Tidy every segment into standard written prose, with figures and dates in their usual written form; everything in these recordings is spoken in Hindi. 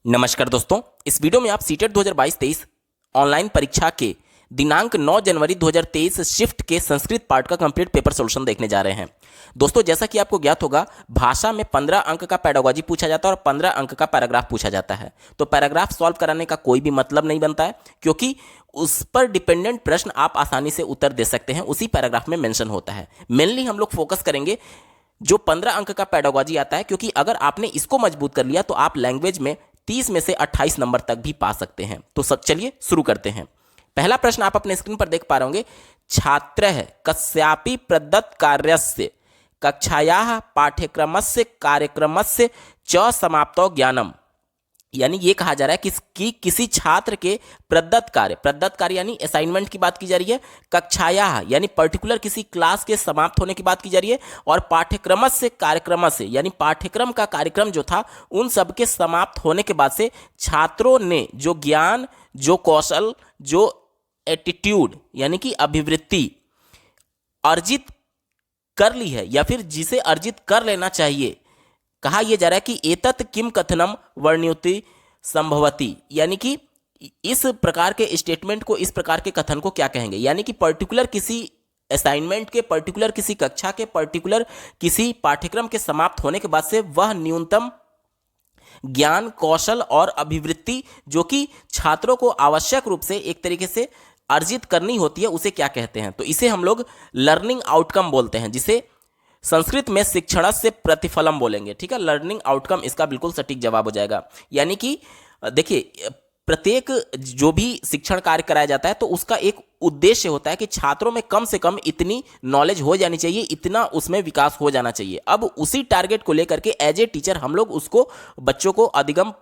नमस्कार दोस्तों, इस वीडियो में आप सीटेट 2022-23 ऑनलाइन परीक्षा के दिनांक 9 जनवरी 2023 शिफ्ट के संस्कृत पार्ट का कंप्लीट पेपर सॉल्यूशन देखने जा रहे हैं। दोस्तों, जैसा कि आपको ज्ञात होगा, भाषा में 15 अंक का पेडागोजी पूछा जाता है और 15 अंक का पैराग्राफ पूछा जाता है। तो पैराग्राफ सॉल्व कराने का कोई भी मतलब नहीं बनता है, क्योंकि उस पर डिपेंडेंट प्रश्न आप आसानी से उत्तर दे सकते हैं, उसी पैराग्राफ में मेंशन होता है। मेनली हम लोग फोकस करेंगे जो 15 अंक का पेडागोजी आता है, क्योंकि अगर आपने इसको मजबूत कर लिया तो आप लैंग्वेज में 30 में से 28 नंबर तक भी पा सकते हैं। तो सब चलिए शुरू करते हैं। पहला प्रश्न आप अपने स्क्रीन पर देख पा रहे होंगे। छात्रः कस्यापि प्रदत्त कार्यस्य कक्षायाः पाठ्यक्रमस्य कार्यक्रमस्य च समाप्तो ज्ञानम। यानी ये कहा जा रहा है कि किसी छात्र के प्रदत्त कार्य यानी असाइनमेंट की बात की जा रही है, कक्षाया यानी पर्टिकुलर किसी क्लास के समाप्त होने की बात की जा रही है, और पाठ्यक्रम से कार्यक्रम से यानी पाठ्यक्रम का कार्यक्रम जो था उन सब के समाप्त होने के बाद से छात्रों ने जो ज्ञान, जो कौशल, जो एटीट्यूड यानी कि अभिवृत्ति अर्जित कर ली है या फिर जिसे अर्जित कर लेना चाहिए, कहा यह जा रहा है कि एतत् किम कथनम वर्ण्योति संभवती। यानी कि इस प्रकार के स्टेटमेंट को, इस प्रकार के कथन को क्या कहेंगे। यानी कि पर्टिकुलर किसी असाइनमेंट के, पर्टिकुलर किसी कक्षा के, पर्टिकुलर किसी पाठ्यक्रम के समाप्त होने के बाद से वह न्यूनतम ज्ञान, कौशल और अभिवृत्ति जो कि छात्रों को आवश्यक रूप से एक तरीके से अर्जित करनी होती है, उसे क्या कहते हैं। तो इसे हम लोग लर्निंग आउटकम बोलते हैं, जिसे संस्कृत में शिक्षण से प्रतिफलम बोलेंगे। ठीक है, लर्निंग आउटकम इसका बिल्कुल सटीक जवाब हो जाएगा। यानी कि देखिए, प्रत्येक जो भी शिक्षण कार्य कराया जाता है तो उसका एक उद्देश्य होता है कि छात्रों में कम से कम इतनी नॉलेज हो जानी चाहिए, इतना उसमें विकास हो जाना चाहिए। अब उसी टारगेट को लेकर के एज ए टीचर हम लोग उसको, बच्चों को अधिगम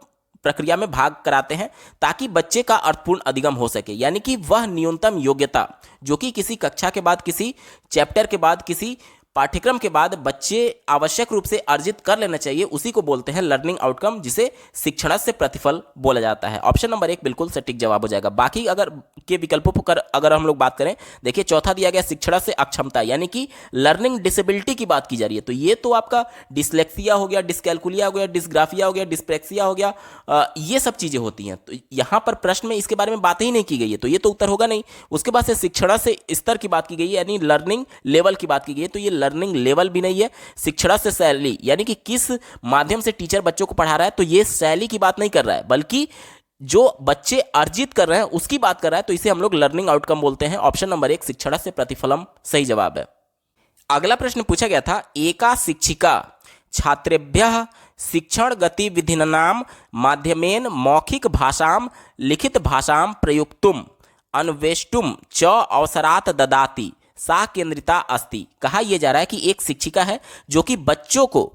प्रक्रिया में भाग कराते हैं ताकि बच्चे का अर्थपूर्ण अधिगम हो सके। यानी कि वह न्यूनतम योग्यता जो कि किसी कक्षा के बाद, किसी चैप्टर के बाद, किसी पाठ्यक्रम के बाद बच्चे आवश्यक रूप से अर्जित कर लेना चाहिए, उसी को बोलते हैं लर्निंग आउटकम, जिसे शिक्षण से प्रतिफल बोला जाता है। ऑप्शन नंबर 1 बिल्कुल सटीक जवाब हो जाएगा। बाकी अगर के विकल्पों पर अगर हम लोग बात करें, देखिए चौथा दिया गया शिक्षण से अक्षमता, यानी कि लर्निंग डिसेबिलिटी की बात की जा रही है। तो ये तो आपका डिसलेक्सिया हो गया, डिसकैलकुलिया हो गया, डिसग्राफिया हो गया, डिस्प्रेक्सिया हो गया, ये सब चीजें होती हैं। तो यहाँ पर प्रश्न में इसके बारे में बात ही नहीं की गई है, तो ये तो उत्तर होगा नहीं। उसके बाद से शिक्षण से स्तर की बात की गई है, यानी लर्निंग लेवल की बात की गई है, तो ये लर्निंग लेवल भी नहीं है। शिक्षण से शैली यानी कि किस माध्यम से टीचर बच्चों को पढ़ा रहा है, तो ये शैली की बात नहीं कर रहा है, बल्कि जो बच्चे अर्जित कर रहे हैं उसकी बात कर रहा है। तो इसे हम लोग लर्निंग आउटकम बोलते हैं। ऑप्शन नंबर 1 शिक्षण से प्रतिफलम सही जवाब है। अगला प्रश्न पूछा गया था, एका शिक्षिका छात्रेभ्यः शिक्षण गतिविधिनां माध्यमेन मौखिक भाषां लिखित भाषां प्रयुक्तुम अन्वेष्टुम च अवसरात् ददाति सा केंद्रिता अस्ति। कहा यह जा रहा है कि एक शिक्षिका है जो कि बच्चों को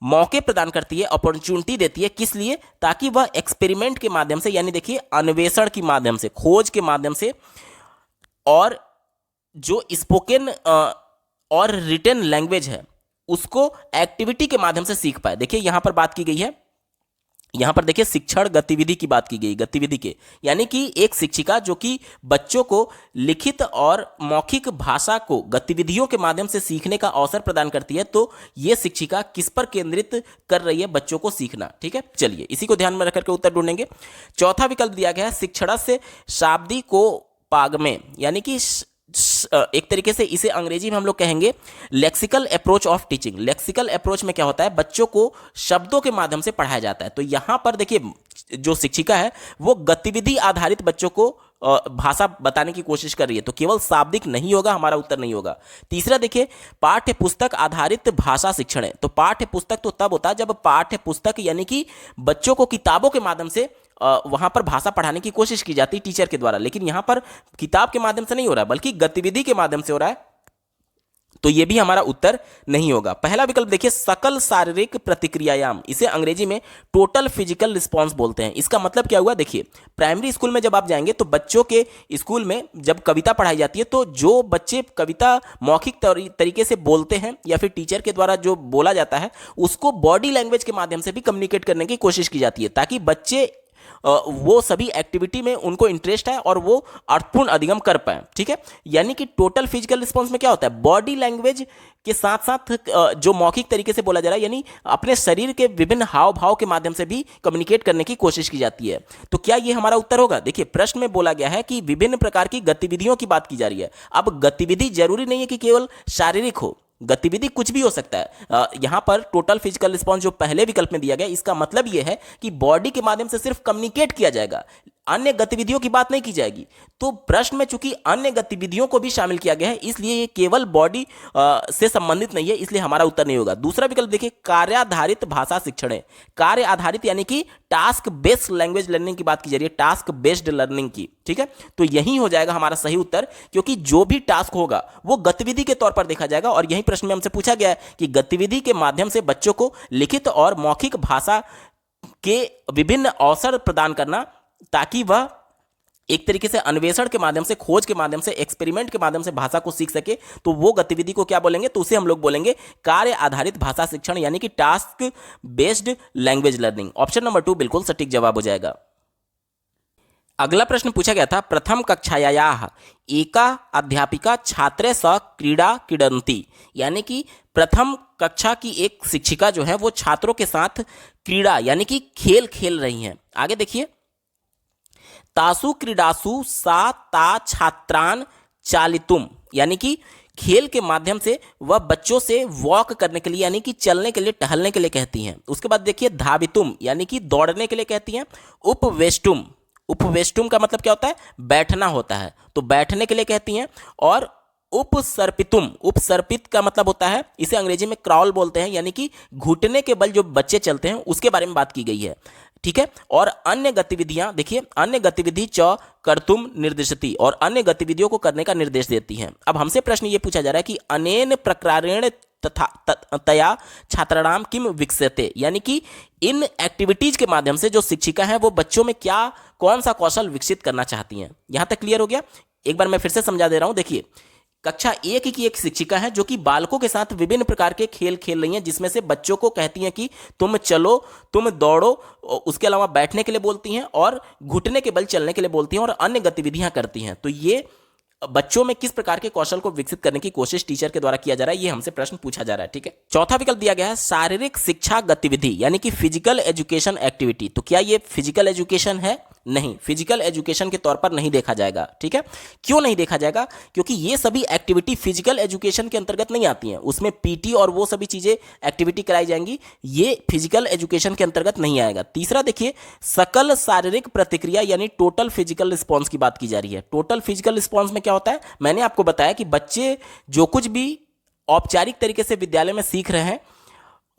मौके प्रदान करती है, अपॉर्चुनिटी देती है, किस लिए, ताकि वह एक्सपेरिमेंट के माध्यम से, यानी देखिए अन्वेषण के माध्यम से, खोज के माध्यम से, और जो स्पोकन और रिटन लैंग्वेज है उसको एक्टिविटी के माध्यम से सीख पाए। देखिए यहां पर बात की गई है, यहां पर देखिए शिक्षण गतिविधि की बात की गई, गतिविधि के, यानी कि एक शिक्षिका जो कि बच्चों को लिखित और मौखिक भाषा को गतिविधियों के माध्यम से सीखने का अवसर प्रदान करती है। तो यह शिक्षिका किस पर केंद्रित कर रही है, बच्चों को सीखना। ठीक है, चलिए इसी को ध्यान में रखकर के उत्तर ढूंढेंगे। चौथा विकल्प दिया गया है, शिक्षण से शाब्दिकोपागमे, यानी कि एक तरीके से इसे अंग्रेजी में हम लोग कहेंगे lexical approach of teaching. Lexical approach में क्या होता है, बच्चों को शब्दों के माध्यम से पढ़ाया जाता है। तो यहां पर देखिए जो शिक्षिका है वो गतिविधि आधारित बच्चों को भाषा बताने की कोशिश कर रही है, तो केवल शाब्दिक नहीं होगा, हमारा उत्तर नहीं होगा। तीसरा देखिए, पाठ्य पुस्तक आधारित भाषा शिक्षण है। तो पाठ्य पुस्तक तो तब होता है जब पाठ्य पुस्तक यानी कि बच्चों को किताबों के माध्यम से वहां पर भाषा पढ़ाने की कोशिश की जाती है टीचर के द्वारा, लेकिन यहां पर किताब के माध्यम से नहीं हो रहा है, बल्कि गतिविधि के माध्यम से हो रहा है। तो यह भी हमारा उत्तर नहीं होगा। पहला विकल्प देखिए, सकल शारीरिक प्रतिक्रियायाम, इसे अंग्रेजी में टोटल फिजिकल रिस्पॉन्स बोलते हैं। इसका मतलब क्या हुआ, देखिए प्राइमरी स्कूल में जब आप जाएंगे तो बच्चों के स्कूल में जब कविता पढ़ाई जाती है तो जो बच्चे कविता मौखिक तरीके से बोलते हैं या फिर टीचर के द्वारा जो बोला जाता है उसको बॉडी लैंग्वेज के माध्यम से भी कम्युनिकेट करने की कोशिश की जाती है, ताकि बच्चे वो सभी एक्टिविटी में उनको इंटरेस्ट है और वो अर्थपूर्ण अधिगम कर पाए। ठीक है, यानी कि टोटल फिजिकल रिस्पॉन्स में क्या होता है, बॉडी लैंग्वेज के साथ साथ जो मौखिक तरीके से बोला जा रहा है, यानी अपने शरीर के विभिन्न हाव भाव के माध्यम से भी कम्युनिकेट करने की कोशिश की जाती है। तो क्या ये हमारा उत्तर होगा? देखिए, प्रश्न में बोला गया है कि विभिन्न प्रकार की गतिविधियों की बात की जा रही है। अब गतिविधि जरूरी नहीं है कि केवल शारीरिक हो, गतिविधि कुछ भी हो सकता है। यहां पर टोटल फिजिकल रिस्पॉन्स जो पहले विकल्प में दिया गया, इसका मतलब यह है कि बॉडी के माध्यम से सिर्फ कम्युनिकेट किया जाएगा, अन्य गतिविधियों की बात नहीं की जाएगी। तो प्रश्न में चूंकि अन्य गतिविधियों को भी शामिल किया गया है, इसलिए ये केवल बॉडी से संबंधित नहीं है, इसलिए हमारा उत्तर नहीं होगा। दूसरा विकल्प देखिए, कार्याधारित भाषा शिक्षण है। कार्य आधारित यानी कि टास्क बेस्ड लैंग्वेज लर्निंग की बात की जा रही है, टास्क बेस्ड लर्निंग की। ठीक है, तो यही हो जाएगा हमारा सही उत्तर, क्योंकि जो भी टास्क होगा वो गतिविधि के तौर पर देखा जाएगा। और यही प्रश्न में हमसे पूछा गया है कि गतिविधि के माध्यम से बच्चों को लिखित और मौखिक भाषा के विभिन्न अवसर प्रदान करना, ताकि वह एक तरीके से अन्वेषण के माध्यम से, खोज के माध्यम से, एक्सपेरिमेंट के माध्यम से भाषा को सीख सके। तो वो गतिविधि को क्या बोलेंगे? तो उसे हम लोग बोलेंगे कार्य आधारित भाषा शिक्षण, यानी कि task based language learning. Option number 2 बिल्कुल सटीक जवाब हो जाएगा। अगला प्रश्न पूछा गया था, प्रथम कक्षायाः एका अध्यापिका छात्रे सह क्रीड़ा क्रीडन्ति, यानी कि प्रथम कक्षा की एक शिक्षिका जो है वो छात्रों के साथ क्रीड़ा यानी कि खेल खेल रही हैं। आगे देखिए, तासु क्रीडासु सा ता छात्रान चालितुम, यानी कि खेल के माध्यम से वह बच्चों से वॉक करने के लिए यानी कि चलने के लिए, टहलने के लिए कहती हैं। उसके बाद देखिए, धावितुम यानी कि दौड़ने के लिए कहती हैं। उपवेष्टुम, उपवेष्टुम का मतलब क्या होता है? बैठना होता है, तो बैठने के लिए कहती हैं। और उपसर्पितुम, उपसर्पित का मतलब होता है, इसे अंग्रेजी में क्रॉल बोलते हैं, यानी कि घुटने के बल जो बच्चे चलते हैं उसके बारे में बात की गई है। ठीक है, और अन्य गतिविधियां देखिए, अन्य गतिविधि च कर्तुम निर्दिशति, और अन्य गतिविधियों को करने का निर्देश देती हैं। अब हमसे प्रश्न ये पूछा जा रहा है कि अनेन प्रकारेण तथा तया छात्राणाम किम विकसते, यानी कि इन एक्टिविटीज के माध्यम से जो शिक्षिका है वो बच्चों में क्या, कौन सा कौशल विकसित करना चाहती हैं। यहां तक क्लियर हो गया? एक बार मैं फिर से समझा दे रहा हूं। देखिए, कक्षा 1 की एक शिक्षिका है जो कि बालकों के साथ विभिन्न प्रकार के खेल खेल रही हैं, जिसमें से बच्चों को कहती हैं कि तुम चलो, तुम दौड़ो, उसके अलावा बैठने के लिए बोलती हैं और घुटने के बल चलने के लिए बोलती हैं और अन्य गतिविधियां करती हैं। तो ये बच्चों में किस प्रकार के कौशल को विकसित करने की कोशिश टीचर के द्वारा किया जा रहा है, ये हमसे प्रश्न पूछा जा रहा है। ठीक है, चौथा विकल्प दिया गया है, शारीरिक शिक्षा गतिविधि, यानी कि फिजिकल एजुकेशन एक्टिविटी। तो क्या ये फिजिकल एजुकेशन है? नहीं, फिजिकल एजुकेशन के तौर पर नहीं देखा जाएगा। ठीक है, क्यों नहीं देखा जाएगा? क्योंकि ये सभी एक्टिविटी फिजिकल एजुकेशन के अंतर्गत नहीं आती हैं, उसमें पीटी और वो सभी चीजें एक्टिविटी कराई जाएंगी, ये फिजिकल एजुकेशन के अंतर्गत नहीं आएगा। तीसरा देखिए, सकल शारीरिक प्रतिक्रिया यानी टोटल फिजिकल रिस्पॉन्स की बात की जा रही है। टोटल फिजिकल रिस्पॉन्स में क्या होता है? मैंने आपको बताया कि बच्चे जो कुछ भी औपचारिक तरीके से विद्यालय में सीख रहे हैं,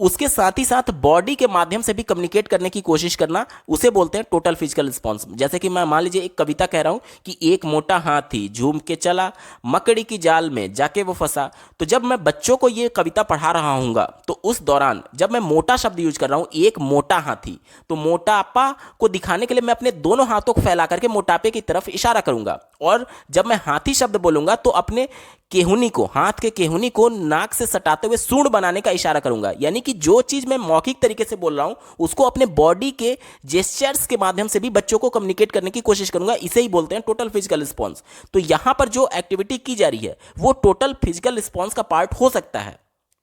उसके साथ ही साथ बॉडी के माध्यम से भी कम्युनिकेट करने की कोशिश करना, उसे बोलते हैं टोटल फिजिकल रिस्पॉन्स। जैसे कि मैं मान लीजिए एक कविता कह रहा हूं कि एक मोटा हाथी झूम के चला, मकड़ी की जाल में जाके वो फंसा। तो जब मैं बच्चों को ये कविता पढ़ा रहा हूँगा, तो उस दौरान जब मैं मोटा शब्द यूज कर रहा हूँ, एक मोटा हाथी, तो मोटापा को दिखाने के लिए मैं अपने दोनों हाथों को फैला करके मोटापे की तरफ इशारा करूंगा। और जब मैं हाथी शब्द बोलूंगा तो अपने केहुनी को, हाथ के केहुनी को नाक से सटाते हुए सूंड बनाने का इशारा करूंगा। यानी कि जो चीज मैं मौखिक तरीके से बोल रहा हूं, उसको अपने बॉडी के जेस्चर्स के माध्यम से भी बच्चों को कम्युनिकेट करने की कोशिश करूंगा। इसे ही बोलते हैं टोटल फिजिकल रिस्पॉन्स। तो यहां पर जो एक्टिविटी की जा रही है वो टोटल फिजिकल रिस्पॉन्स का पार्ट हो सकता है,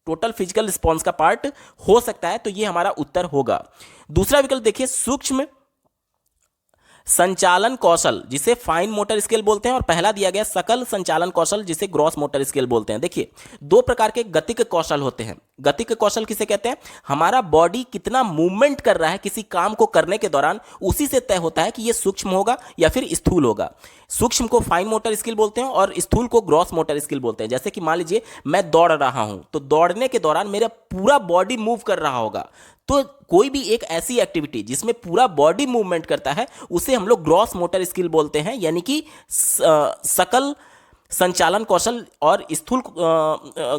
टोटल फिजिकल रिस्पॉन्स का पार्ट हो सकता है। तो ये हमारा उत्तर होगा। दूसरा विकल्प देखिए, सूक्ष्म संचालन कौशल, जिसे फाइन मोटर स्किल बोलते हैं, और पहला दिया गया सकल संचालन कौशल, जिसे ग्रॉस मोटर स्किल बोलते हैं। देखिए, दो प्रकार के गतिक कौशल होते हैं। गतिक कौशल किसे कहते हैं? हमारा बॉडी कितना मूवमेंट कर रहा है किसी काम को करने के दौरान, उसी से तय होता है कि यह सूक्ष्म होगा या फिर स्थूल होगा। सूक्ष्म को फाइन मोटर स्किल बोलते हैं और स्थूल को ग्रॉस मोटर स्किल बोलते हैं। जैसे कि मान लीजिए मैं दौड़ रहा हूं, तो दौड़ने के दौरान मेरा पूरा बॉडी मूव कर रहा होगा। तो कोई भी एक ऐसी एक्टिविटी जिसमें पूरा बॉडी मूवमेंट करता है, उसे हम लोग ग्रॉस मोटर स्किल बोलते हैं, यानी कि सकल संचालन कौशल और स्थूल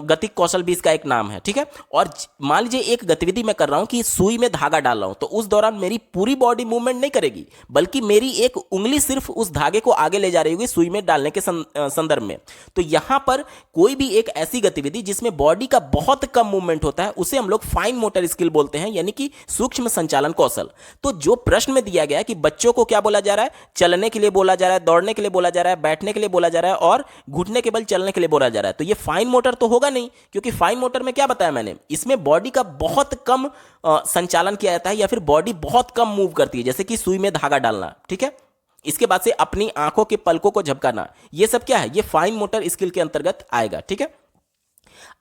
गतिक कौशल भी इसका एक नाम है, ठीक है। और मान लीजिए एक गतिविधि मैं कर रहा हूं कि सुई में धागा डाल रहा हूं, तो उस दौरान मेरी पूरी बॉडी मूवमेंट नहीं करेगी, बल्कि मेरी एक उंगली सिर्फ उस धागे को आगे ले जा रही होगी सुई में डालने के संदर्भ में। तो यहां पर कोई भी एक ऐसी गतिविधि जिसमें बॉडी का बहुत कम मूवमेंट होता है उसे हम लोग फाइन मोटर स्किल बोलते हैं, यानी कि सूक्ष्म संचालन कौशल। तो जो प्रश्न में दिया गया है कि बच्चों को क्या बोला जा रहा है, चलने के लिए बोला जा रहा है, दौड़ने के लिए बोला जा रहा है, बैठने के लिए बोला जा रहा है और घुटने के बल चलने के लिए बोला जा रहा है, तो ये फाइन मोटर तो होगा नहीं, क्योंकि फाइन मोटर में क्या बताया मैंने, इसमें बॉडी का बहुत कम संचालन किया जाता है या फिर बॉडी बहुत कम मूव करती है, जैसे कि सुई में धागा डालना, ठीक है। इसके बाद से अपनी आंखों के पलकों को झपकाना, ये सब क्या है, ये फाइन मोटर स्किल के अंतर्गत आएगा, ठीक है।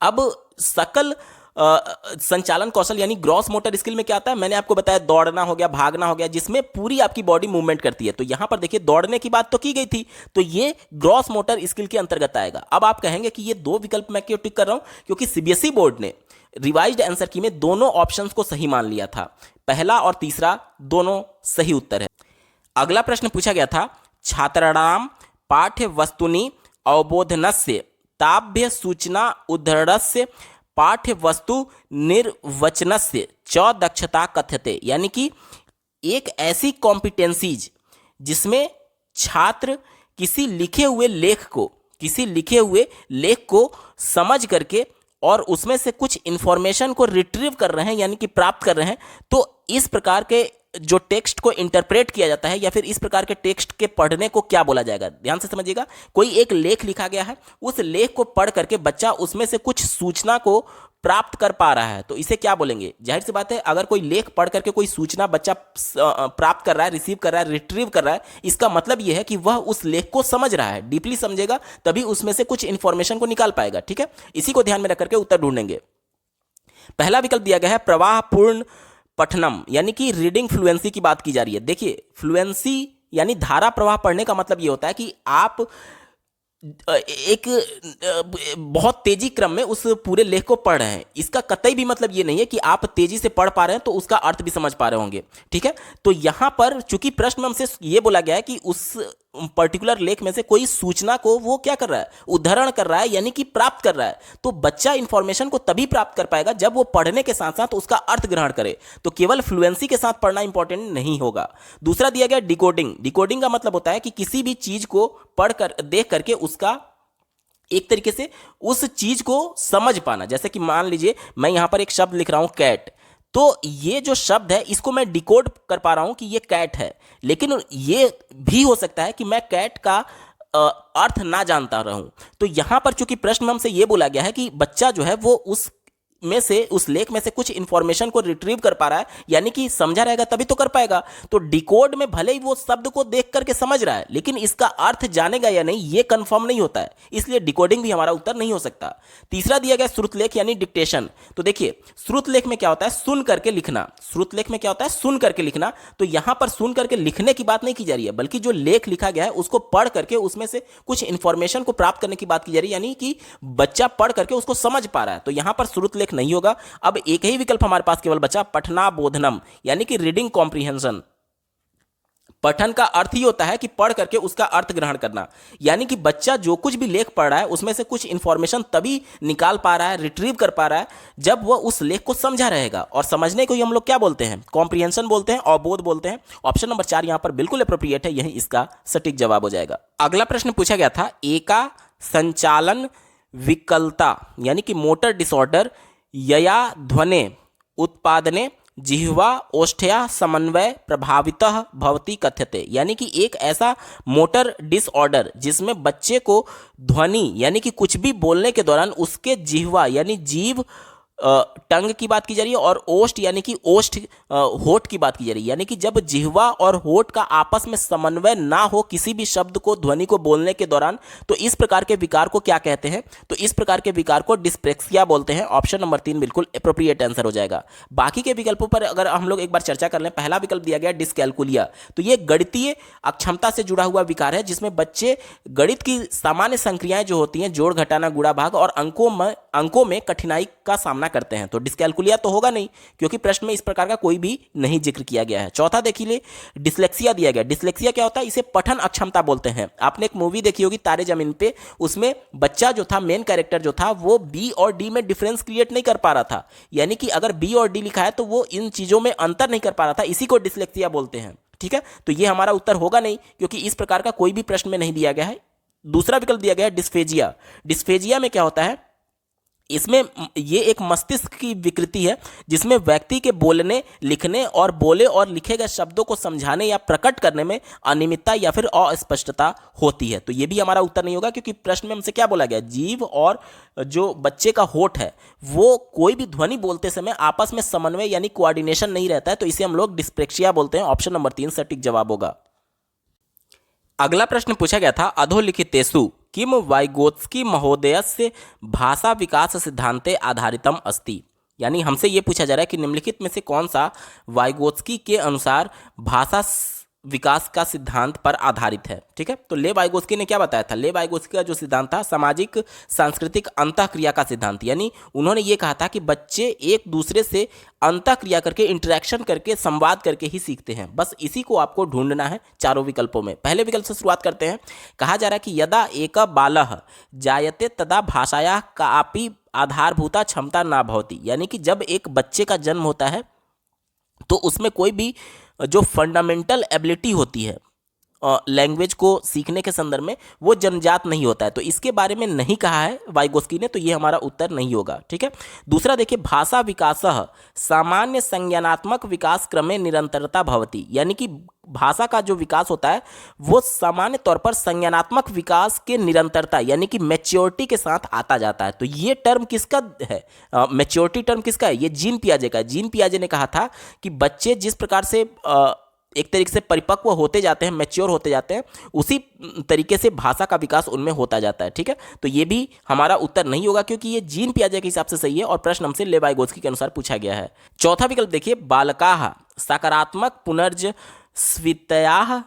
अब सकल संचालन कौशल यानी ग्रॉस मोटर स्किल में क्या आता है, मैंने आपको बताया दौड़ना हो गया, भागना हो गया, जिसमें पूरी आपकी बॉडी मूवमेंट करती है। तो यहां पर देखिए दौड़ने की बात तो की गई थी, तो ये ग्रॉस मोटर स्किल के अंतर्गत आएगा। अब आप कहेंगे कि ये दो विकल्प मैं क्यों टिक कर रहा हूं, क्योंकि सीबीएसई बोर्ड ने रिवाइज्ड आंसर की में दोनों ऑप्शंस को सही मान लिया था, पहला और तीसरा दोनों सही उत्तर है। अगला प्रश्न पूछा गया था, छात्राणाम पाठ्य वस्तुनि अवबोधनस्य ताभ्य सूचना उद्धरणस्य पाठ्य वस्तु निर्वचनस्य च दक्षता कथ्यते, यानी कि एक ऐसी कॉम्पिटेंसीज जिसमें छात्र किसी लिखे हुए लेख को समझ करके और उसमें से कुछ इंफॉर्मेशन को रिट्रीव कर रहे हैं, यानी कि प्राप्त कर रहे हैं। तो इस प्रकार के जो टेक्स्ट को इंटरप्रेट किया जाता है या फिर इस प्रकार के टेक्स्ट के पढ़ने को क्या बोला जाएगा, ध्यान से समझिएगा। कोई एक लेख लिखा गया है, उस लेख को पढ़ करके बच्चा उसमें से कुछ सूचना को प्राप्त कर पा रहा है, तो इसे क्या बोलेंगे। जाहिर सी बात है, अगर कोई लेख पढ़ करके कोई सूचना बच्चा प्राप्त कर रहा है, रिसीव कर रहा है, रिट्रीव कर रहा है, इसका मतलब यह है कि वह उस लेख को समझ रहा है, डीपली समझेगा तभी उसमें से कुछ इंफॉर्मेशन को निकाल पाएगा, ठीक है। इसी को ध्यान में रख करके उत्तर ढूंढेंगे। पहला विकल्प दिया गया है प्रवाहपूर्ण पठनम, यानी कि रीडिंग फ्लुएंसी की बात की जा रही है। देखिए फ्लुएंसी यानी धारा प्रवाह पढ़ने का मतलब यह होता है कि आप एक बहुत तेजी क्रम में उस पूरे लेख को पढ़ रहे हैं। इसका कतई भी मतलब ये नहीं है कि आप तेजी से पढ़ पा रहे हैं तो उसका अर्थ भी समझ पा रहे होंगे, ठीक है। तो यहां पर चूंकि प्रश्न में हमसे ये बोला गया है कि उस पर्टिकुलर लेख में से कोई सूचना को वो क्या कर रहा है, उद्धरण कर रहा है, यानी कि प्राप्त कर रहा है, तो बच्चा इंफॉर्मेशन को तभी प्राप्त कर पाएगा जब वो पढ़ने के साथ साथ उसका अर्थ ग्रहण करे। तो केवल फ्लुएंसी के साथ पढ़ना इंपॉर्टेंट नहीं होगा। दूसरा दिया गया डिकोडिंग। डिकोडिंग का मतलब होता है कि किसी भी चीज को पढ़कर देख करके उसका एक तरीके से उस चीज को समझ पाना। जैसे कि मान लीजिए मैं यहां पर एक शब्द लिख रहा हूं कैट, तो ये जो शब्द है इसको मैं डिकोड कर पा रहा हूं कि ये कैट है, लेकिन ये भी हो सकता है कि मैं कैट का अर्थ ना जानता रहूं। तो यहां पर चूंकि प्रश्न में हमसे ये बोला गया है कि बच्चा जो है वो उस लेख में से कुछ इंफॉर्मेशन को रिट्रीव कर पा रहा है, यानी कि समझा रहेगा तभी तो कर पाएगा। तो डिकोड में भले ही वो शब्द को देख करके समझ रहा है, लेकिन इसका अर्थ जानेगा या नहीं ये कंफर्म नहीं होता है, इसलिए डिकोडिंग भी हमारा उत्तर नहीं हो सकता। तीसरा दिया गया श्रुतलेख यानी डिक्टेशन। तो देखिए श्रुतलेख में क्या होता है, सुन करके लिखना। श्रुतलेख में क्या होता है, सुन करके लिखना। तो यहां पर सुन करके लिखने की बात नहीं की जा रही है, बल्कि जो लेख लिखा गया है उसको पढ़ करके उसमें से कुछ इंफॉर्मेशन को प्राप्त करने की बात की जा रही है, यानी कि बच्चा पढ़ करके उसको समझ पा रहा है। तो यहां पर श्रुतलेख नहीं होगा। अब एक ही विकल्प हमारे पास केवल बचा पठना बोधनम, यानी कि रीडिंग कॉम्प्रिहेंशन। पठन का अर्थ ही होता है कि पढ़ करके उसका अर्थ ग्रहण करना, यानी कि बच्चा जो कुछ भी लेख पढ़ रहा है उसमें से कुछ इंफॉर्मेशन तभी निकाल पा रहा है, रिट्रीव कर पा रहा है जब वह उस लेख को समझा रहेगा। और समझने को ही हम लोग क्या बोलते हैं, कॉम्प्रिहेंशन बोलते हैं, अवबोध बोलते हैं। ऑप्शन नंबर 4 यहां पर बिल्कुल अप्रोप्रिएट है, यही इसका सटीक जवाब हो जाएगा। अगला प्रश्न पूछा गया था, एका संचालन विकलता यानी कि मोटर डिसऑर्डर यया ध्वने उत्पादने जिह्वा ओष्ठया समन्वय प्रभावितः भवति कथ्यते, यानी कि एक ऐसा मोटर डिसऑर्डर जिसमें बच्चे को ध्वनि यानी कि कुछ भी बोलने के दौरान उसके जिह्वा यानी जीभ टंग की बात की जा रही है और ओष्ठ यानी कि ओष्ठ होठ की बात की जा रही है, यानी कि जब जिह्वा और होठ का आपस में समन्वय ना हो किसी भी शब्द को ध्वनि को बोलने के दौरान, तो इस प्रकार के विकार को क्या कहते हैं, तो इस प्रकार के विकार को डिस्प्रेक्सिया बोलते हैं। ऑप्शन नंबर 3 बिल्कुल एप्रोप्रिएट आंसर हो जाएगा। बाकी के विकल्पों पर अगर हम लोग एक बार चर्चा कर लें, पहला विकल्प दिया गया डिस्कैलकुलिया। तो ये गणितीय अक्षमता से जुड़ा हुआ विकार है जिसमें बच्चे गणित की सामान्य संक्रियाएं जो होती हैं, जोड़ घटाना गुणा भाग और अंकों में कठिनाई का सामना मना करते हैं, तो डिस्कैलकुलिया तो होगा नहीं, क्योंकि प्रश्न में इस प्रकार का कोई भी नहीं जिक्र किया गया है। चौथा देखिए, डिसलेक्सिया दिया गया। डिसलेक्सिया क्या होता है? इसे पठन अक्षमता बोलते हैं। आपने एक मूवी देखी होगी तारे जमीन पे, उसमें बच्चा जो था, मेन कैरेक्टर जो था, वो बी और डी में डिफरेंस क्रिएट नहीं कर पा रहा था। यानी कि अगर बी और डी लिखा है तो वो इन चीजों में अंतर नहीं कर पा रहा था, इसी को डिसलेक्सिया बोलते हैं। ठीक है, तो ये हमारा उत्तर होगा नहीं, क्योंकि इस प्रकार का कोई भी प्रश्न में नहीं दिया गया है। दूसरा विकल्प दिया गया है डिस्फेजिया। डिस्फेजिया में क्या होता है? इसमें ये एक मस्तिष्क की विकृति है, जिसमें व्यक्ति के बोलने, लिखने और बोले और लिखे गए शब्दों को समझाने या प्रकट करने में अनियमितता या फिर अस्पष्टता होती है। तो ये भी हमारा उत्तर नहीं होगा, क्योंकि प्रश्न में हमसे क्या बोला गया? जीव और जो बच्चे का होठ है, वो कोई भी ध्वनि बोलते समय आपस में समन्वय यानी कोऑर्डिनेशन नहीं रहता है, तो इसे हम लोग डिस्प्रेक्सिया बोलते हैं। ऑप्शन नंबर 3 सटीक जवाब होगा। अगला प्रश्न पूछा गया था, अधोलिखितेषु किम वाइगोत्स्की महोदयस्य भाषा विकास सिद्धांते आधारितम अस्ति। यानी हमसे ये पूछा जा रहा है कि निम्नलिखित में से कौन सा वाइगोत्स्की के अनुसार भाषा विकास का सिद्धांत पर आधारित है। ठीक है, तो ले वाइगोत्स्की ने क्या बताया था? ले वाइगोत्स्की का जो सिद्धांत था, सामाजिक सांस्कृतिक अंतःक्रिया का सिद्धांत। यानी उन्होंने ये कहा था कि बच्चे एक दूसरे से अंतःक्रिया करके, इंटरेक्शन करके, संवाद करके ही सीखते हैं। बस इसी को आपको ढूंढना है चारों विकल्पों में। पहले विकल्प से शुरुआत करते हैं। कहा जा रहा है कि यदा एक बालः जायते तदा भाषायाः कापि आधारभूता क्षमता न भवति। यानी कि जब एक बच्चे का जन्म होता है तो उसमें कोई भी जो फंडामेंटल एबिलिटी होती है लैंग्वेज को सीखने के संदर्भ में, वो जन्मजात नहीं होता है। तो इसके बारे में नहीं कहा है वाइगोत्स्की ने, तो ये हमारा उत्तर नहीं होगा। ठीक है, दूसरा देखिए, भाषा विकासः सामान्य संज्ञानात्मक विकास क्रमे निरंतरता भवति। यानी कि भाषा का जो विकास होता है वो सामान्य तौर पर संज्ञानात्मक विकास के निरंतरता यानी कि मैच्योरिटी के साथ आता जाता है। तो ये टर्म किसका है? मैच्योरिटी टर्म किसका है? ये जीन पियाजे का है। जीन पियाजे ने कहा था कि बच्चे जिस प्रकार से एक तरीके से परिपक्व होते जाते हैं, मैच्योर होते जाते हैं, उसी तरीके से भाषा का विकास उनमें होता जाता है। ठीक है, तो ये भी हमारा उत्तर नहीं होगा, क्योंकि ये जीन पियाजे के हिसाब से सही है और प्रश्न हमसे ले वाइगोत्स्की के अनुसार पूछा गया है। चौथा विकल्प देखिए, बालकाः सकारात्मक पुनर्ज स्वितयाः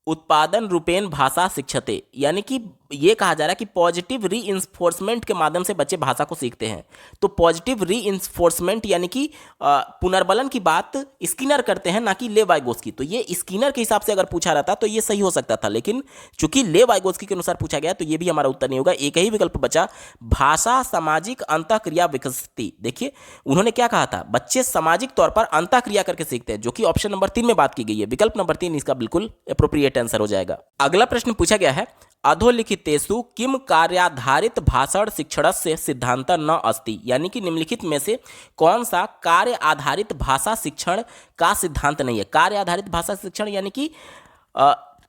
उत्पादन रूपेण भाषा शिक्षते। यानी कि ये कहा जा रहा है कि पॉजिटिव रीइंफोर्समेंट के माध्यम से बच्चे भाषा को सीखते हैं। तो पॉजिटिव रीइंफोर्समेंट यानी कि पुनर्बलन की बात स्किनर करते हैं, ना कि ले वाइगोत्स्की। तो ये स्किनर के हिसाब से अगर पूछा रहता तो ये सही हो सकता था, लेकिन चूंकि ले वाइगोत्स्की के अनुसार पूछा गया तो ये भी हमारा उत्तर नहीं होगा। एक ही विकल्प बचा, भाषा सामाजिक अंतःक्रिया विकसित। देखिए उन्होंने क्या कहा था? बच्चे सामाजिक तौर पर अंतःक्रिया करके सीखते हैं, जो कि ऑप्शन नंबर 3 में बात की गई है। विकल्प नंबर 3 इसका बिल्कुल एप्रोप्रिएट आंसर हो जाएगा। अगला प्रश्न पूछा गया है, अधोलिखितेषु किम कार्याधारित भाषण शिक्षणस्य सिद्धांत न अस्ति। यानी कि निम्नलिखित में से कौन सा कार्य आधारित भाषा शिक्षण का सिद्धांत नहीं है? कार्य आधारित भाषा शिक्षण यानी कि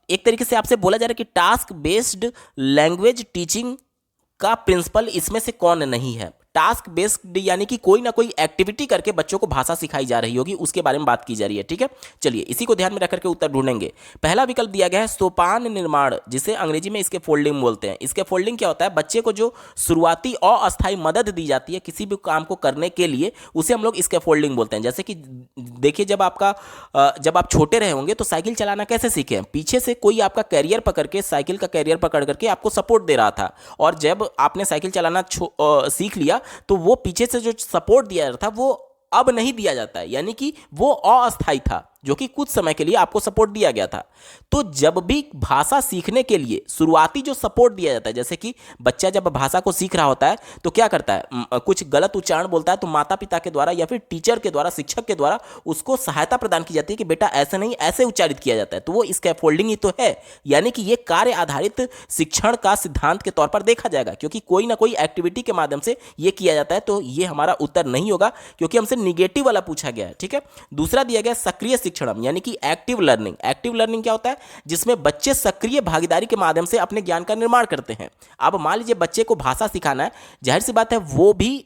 एक तरीके से आपसे बोला जा रहा है कि टास्क बेस्ड लैंग्वेज टीचिंग का प्रिंसिपल इसमें से कौन नहीं है? टास्क बेस्ड यानी कि कोई ना कोई एक्टिविटी करके बच्चों को भाषा सिखाई जा रही होगी, उसके बारे में बात की जा रही है। ठीक है, चलिए इसी को ध्यान में रखकर के उत्तर ढूंढेंगे। पहला विकल्प दिया गया है सोपान निर्माण, जिसे अंग्रेजी में इसके फोल्डिंग बोलते हैं। इसके फोल्डिंग क्या होता है? बच्चे को जो शुरुआती अस्थायी मदद दी जाती है किसी भी काम को करने के लिए, उसे हम लोग इसके फोल्डिंग बोलते हैं। जैसे कि देखिए, जब आप छोटे रहे होंगे तो साइकिल चलाना कैसे सीखे? पीछे से कोई आपका कैरियर पकड़ के, साइकिल का कैरियर पकड़ करके आपको सपोर्ट दे रहा था, और जब आपने साइकिल चलाना सीख लिया तो वो पीछे से जो सपोर्ट दिया जाता था वो अब नहीं दिया जाता है, यानी कि वो अस्थायी था, जो कि कुछ समय के लिए आपको सपोर्ट दिया गया था। तो जब भी भाषा सीखने के लिए शुरुआती जो सपोर्ट दिया जाता है, जैसे कि बच्चा जब भाषा को सीख रहा होता है तो क्या करता है? कुछ गलत उच्चारण बोलता है तो माता पिता के द्वारा या फिर टीचर के द्वारा, शिक्षक के द्वारा उसको सहायता प्रदान की जाती है कि बेटा ऐसे नहीं, ऐसे उच्चारित किया जाता है। तो वो स्कैफोल्डिंग ही तो है। यानी कि ये कार्य आधारित शिक्षण का सिद्धांत के तौर पर देखा जाएगा, क्योंकि कोई ना कोई एक्टिविटी के माध्यम से ये किया जाता है। तो ये हमारा उत्तर नहीं होगा, क्योंकि हमसे निगेटिव वाला पूछा गया है। ठीक है, दूसरा दिया गया सक्रिय शिक्षण, यानी कि एक्टिव लर्निंग। एक्टिव लर्निंग क्या होता है? जिसमें बच्चे सक्रिय भागीदारी के माध्यम से अपने ज्ञान का निर्माण करते हैं। अब मान लीजिए बच्चे को भाषा सिखाना है, जाहिर सी बात है वो भी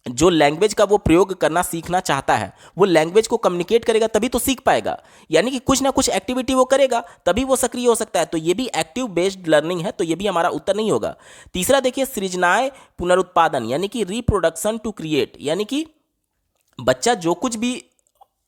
जो लैंग्वेज का वो प्रयोग करना सीखना चाहता है, वो लैंग्वेज को कम्युनिकेट करेगा तभी तो सीख पाएगा। यानी कि कुछ ना कुछ एक्टिविटी वो करेगा तभी वो सक्रिय हो सकता है। तो ये भी एक्टिव बेस्ड लर्निंग है, तो ये भी हमारा उत्तर नहीं होगा। तीसरा देखिए, सृजनाएं पुनरुत्पादन, यानी कि रिप्रोडक्शन टू क्रिएट। यानी कि बच्चा जो कुछ भी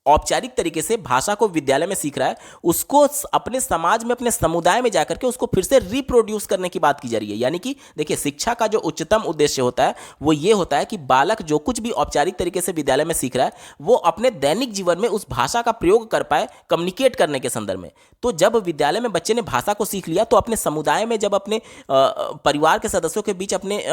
औपचारिक तरीके से भाषा को विद्यालय में सीख रहा है, उसको अपने समाज में, अपने समुदाय में जाकर के उसको फिर से रिप्रोड्यूस करने की बात की जा रही है। यानी कि देखिए, शिक्षा का जो उच्चतम उद्देश्य होता है वो ये होता है कि बालक जो कुछ भी औपचारिक तरीके से विद्यालय में सीख रहा है वो अपने दैनिक जीवन में उस भाषा का प्रयोग कर पाए कम्युनिकेट करने के संदर्भ में। तो जब विद्यालय में बच्चे ने भाषा को सीख लिया तो अपने समुदाय में, जब अपने परिवार के सदस्यों के बीच, अपने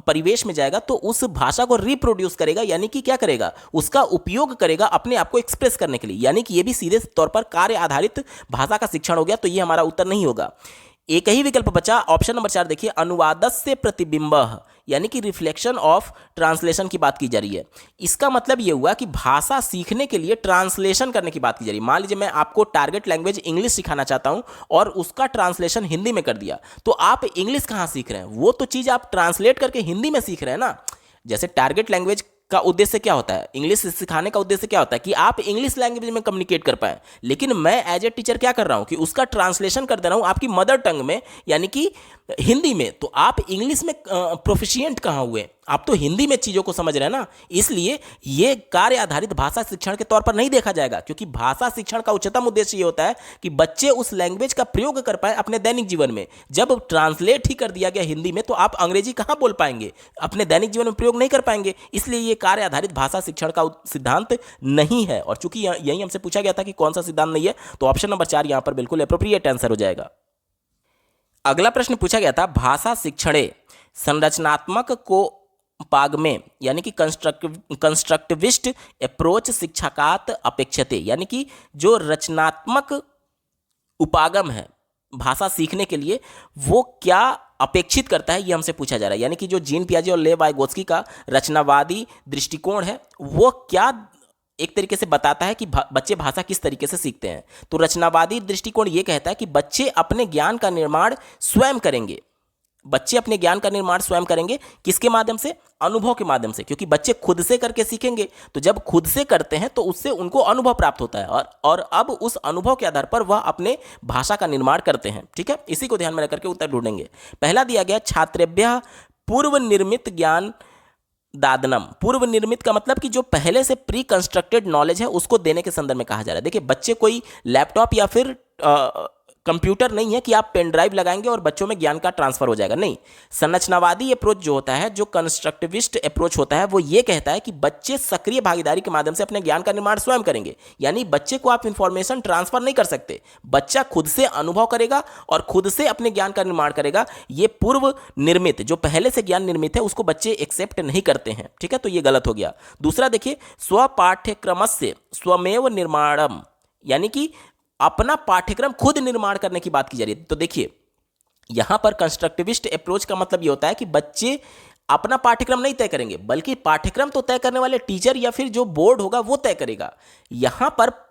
परिवेश में जाएगा तो उस भाषा को रिप्रोड्यूस करेगा। यानी कि क्या करेगा, उसका उपयोग करेगा अपने आप को एक्सप्रेस करने के लिए। यानी कि ये भी सीधे तौर पर कार्य आधारित भाषा का शिक्षण हो गया। तो ये हमारा उत्तर नहीं होगा। एक ही विकल्प बचा, ऑप्शन नंबर 4 देखिए, अनुवादस्य प्रतिबिंब, यानी कि रिफ्लेक्शन ऑफ ट्रांसलेशन की बात की जा रही है। इसका मतलब यह हुआ कि भाषा सीखने के लिए ट्रांसलेशन करने की बात की जा रही है। मान लीजिए मैं आपको टारगेट लैंग्वेज इंग्लिश सिखाना चाहता हूं और उसका ट्रांसलेशन हिंदी में कर दिया, तो आप इंग्लिश कहां सीख रहे हैं? वो तो चीज आप ट्रांसलेट करके हिंदी में सीख रहे हैं ना। जैसे टारगेट लैंग्वेज का उद्देश्य क्या होता है, इंग्लिश सिखाने का उद्देश्य क्या होता है कि आप इंग्लिश लैंग्वेज में कम्युनिकेट कर पाए। लेकिन मैं एज ए टीचर क्या कर रहा हूं कि उसका ट्रांसलेशन कर दे रहा हूं आपकी मदर टंग में, यानी कि हिंदी में। तो आप इंग्लिश में प्रोफिशिएंट कहां हुए? आप तो हिंदी में चीजों को समझ रहे हैं ना। इसलिए ये कार्य आधारित भाषा शिक्षण के तौर पर नहीं देखा जाएगा, क्योंकि भाषा शिक्षण का उच्चतम उद्देश्य ये होता है कि बच्चे उस लैंग्वेज का प्रयोग कर पाए अपने दैनिक जीवन में। जब ट्रांसलेट ही कर दिया गया हिंदी में तो आप अंग्रेजी कहां बोल पाएंगे, अपने दैनिक जीवन में प्रयोग नहीं कर पाएंगे। इसलिए ये कार्य आधारित भाषा शिक्षण का सिद्धांत नहीं है। और चूंकि यही हमसे पूछा गया था कि कौन सा सिद्धांत नहीं है, तो ऑप्शन नंबर 4 यहां पर बिल्कुल एप्रोप्रिएट आंसर हो जाएगा। अगला प्रश्न पूछा गया था, भाषा शिक्षणे संरचनात्मक को पाग में, यानी कि कंस्ट्रक्टिविस्ट अप्रोच शिक्षकात अपेक्षते, यानी कि जो रचनात्मक उपागम है भाषा सीखने के लिए वो क्या अपेक्षित करता है, ये हमसे पूछा जा रहा है। यानी कि जो जीन पियाजे और लेव वाइगोत्स्की का रचनावादी दृष्टिकोण है वो क्या एक तरीके से बताता है कि बच्चे भाषा किस तरीके से सीखते हैं। तो रचनावादी दृष्टिकोण ये कहता है कि बच्चे अपने ज्ञान का निर्माण स्वयं करेंगे। बच्चे अपने ज्ञान का निर्माण स्वयं करेंगे, किसके माध्यम से? अनुभव के माध्यम से, क्योंकि बच्चे खुद से करके सीखेंगे। तो जब खुद से करते हैं तो उससे उनको अनुभव प्राप्त होता है और अब उस अनुभव के आधार पर वह अपने भाषा का निर्माण करते हैं। ठीक है, इसी को ध्यान में रखकर के उत्तर ढूंढेंगे। पहला दिया गया, छात्रेभ्यः पूर्व निर्मित ज्ञान दादनम। पूर्व निर्मित का मतलब कि जो पहले से प्री कंस्ट्रक्टेड नॉलेज है उसको देने के संदर्भ में कहा जा रहा है। देखिए, बच्चे कोई लैपटॉप या फिर कंप्यूटर नहीं है कि आप पेन ड्राइव लगाएंगे और बच्चों में ज्ञान का ट्रांसफर हो जाएगा। नहीं, संरचनावादी अप्रोच जो होता है, जो कंस्ट्रक्टिविस्ट अप्रोच होता है, वो ये कहता है कि बच्चे सक्रिय भागीदारी के माध्यम से अपने ज्ञान का निर्माण स्वयं करेंगे। यानी बच्चे को आप इंफॉर्मेशन ट्रांसफर नहीं कर सकते, बच्चा खुद से अनुभव करेगा और खुद से अपने ज्ञान का निर्माण करेगा। ये पूर्व निर्मित, जो पहले से ज्ञान निर्मित है, उसको बच्चे एक्सेप्ट नहीं करते हैं। ठीक है, तो ये गलत हो गया। दूसरा देखिए, स्वपाठ्यक्रमस्य स्वमेव निर्माणम, यानी कि अपना पाठ्यक्रम खुद निर्माण करने की बात की जा रही है। तो देखिए, यहां पर कंस्ट्रक्टिविस्ट अप्रोच का मतलब ये होता है कि बच्चे अपना पाठ्यक्रम नहीं तय करेंगे, बल्कि पाठ्यक्रम तो तय करने वाले टीचर या फिर जो बोर्ड होगा वो तय करेगा। यहां पर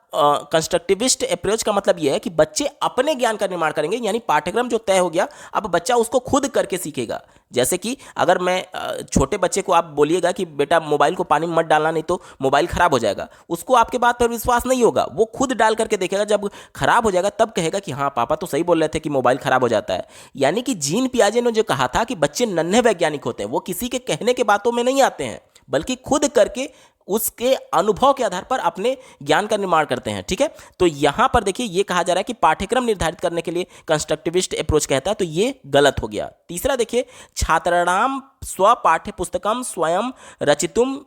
कंस्ट्रक्टिविस्ट अप्रोच का मतलब यह है कि बच्चे अपने ज्ञान का निर्माण करेंगे, यानी पाठ्यक्रम जो तय हो गया अब बच्चा उसको खुद करके सीखेगा। जैसे कि अगर मैं छोटे बच्चे को आप बोलिएगा कि बेटा मोबाइल को पानी में मत डालना नहीं तो मोबाइल खराब हो जाएगा, उसको आपके बात पर विश्वास नहीं होगा, वो खुद डाल करके देखेगा, जब खराब हो जाएगा तब कहेगा कि हाँ पापा तो सही बोल रहे थे कि मोबाइल खराब हो जाता है। यानी कि जीन पियाजे ने जो कहा था कि बच्चे नन्हे वैज्ञानिक होते हैं, वो किसी के कहने के बातों में नहीं आते हैं, बल्कि खुद करके उसके अनुभव के आधार पर अपने ज्ञान का निर्माण करते हैं। ठीक है, तो यहां पर देखिए ये कहा जा रहा है कि पाठ्यक्रम निर्धारित करने के लिए कंस्ट्रक्टिविस्ट अप्रोच कहता है, तो ये गलत हो गया। तीसरा देखिए, छात्राणाम स्व पाठ्य पुस्तकम स्वयं रचितुम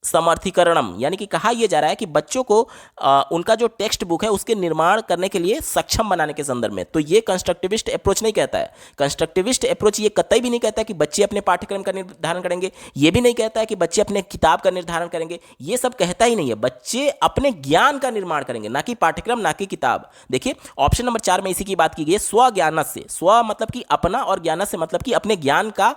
समर्थीकरणम, यानी कि कहा यह जा रहा है कि बच्चों को उनका जो टेक्स्ट बुक है उसके निर्माण करने के लिए सक्षम बनाने के संदर्भ में। तो ये कंस्ट्रक्टिविस्ट अप्रोच नहीं कहता है। कंस्ट्रक्टिविस्ट अप्रोच ये कतई भी नहीं कहता है कि बच्चे अपने पाठ्यक्रम का निर्धारण करेंगे, ये भी नहीं कहता है कि बच्चे अपने किताब का निर्धारण करेंगे, ये सब कहता ही नहीं है। बच्चे अपने ज्ञान का निर्माण करेंगे, ना कि पाठ्यक्रम, ना कि किताब। देखिए, ऑप्शन नंबर 4 में इसी की बात की गई है, स्वज्ञानस्य। स्व मतलब कि अपना और ज्ञानस्य मतलब कि अपने ज्ञान का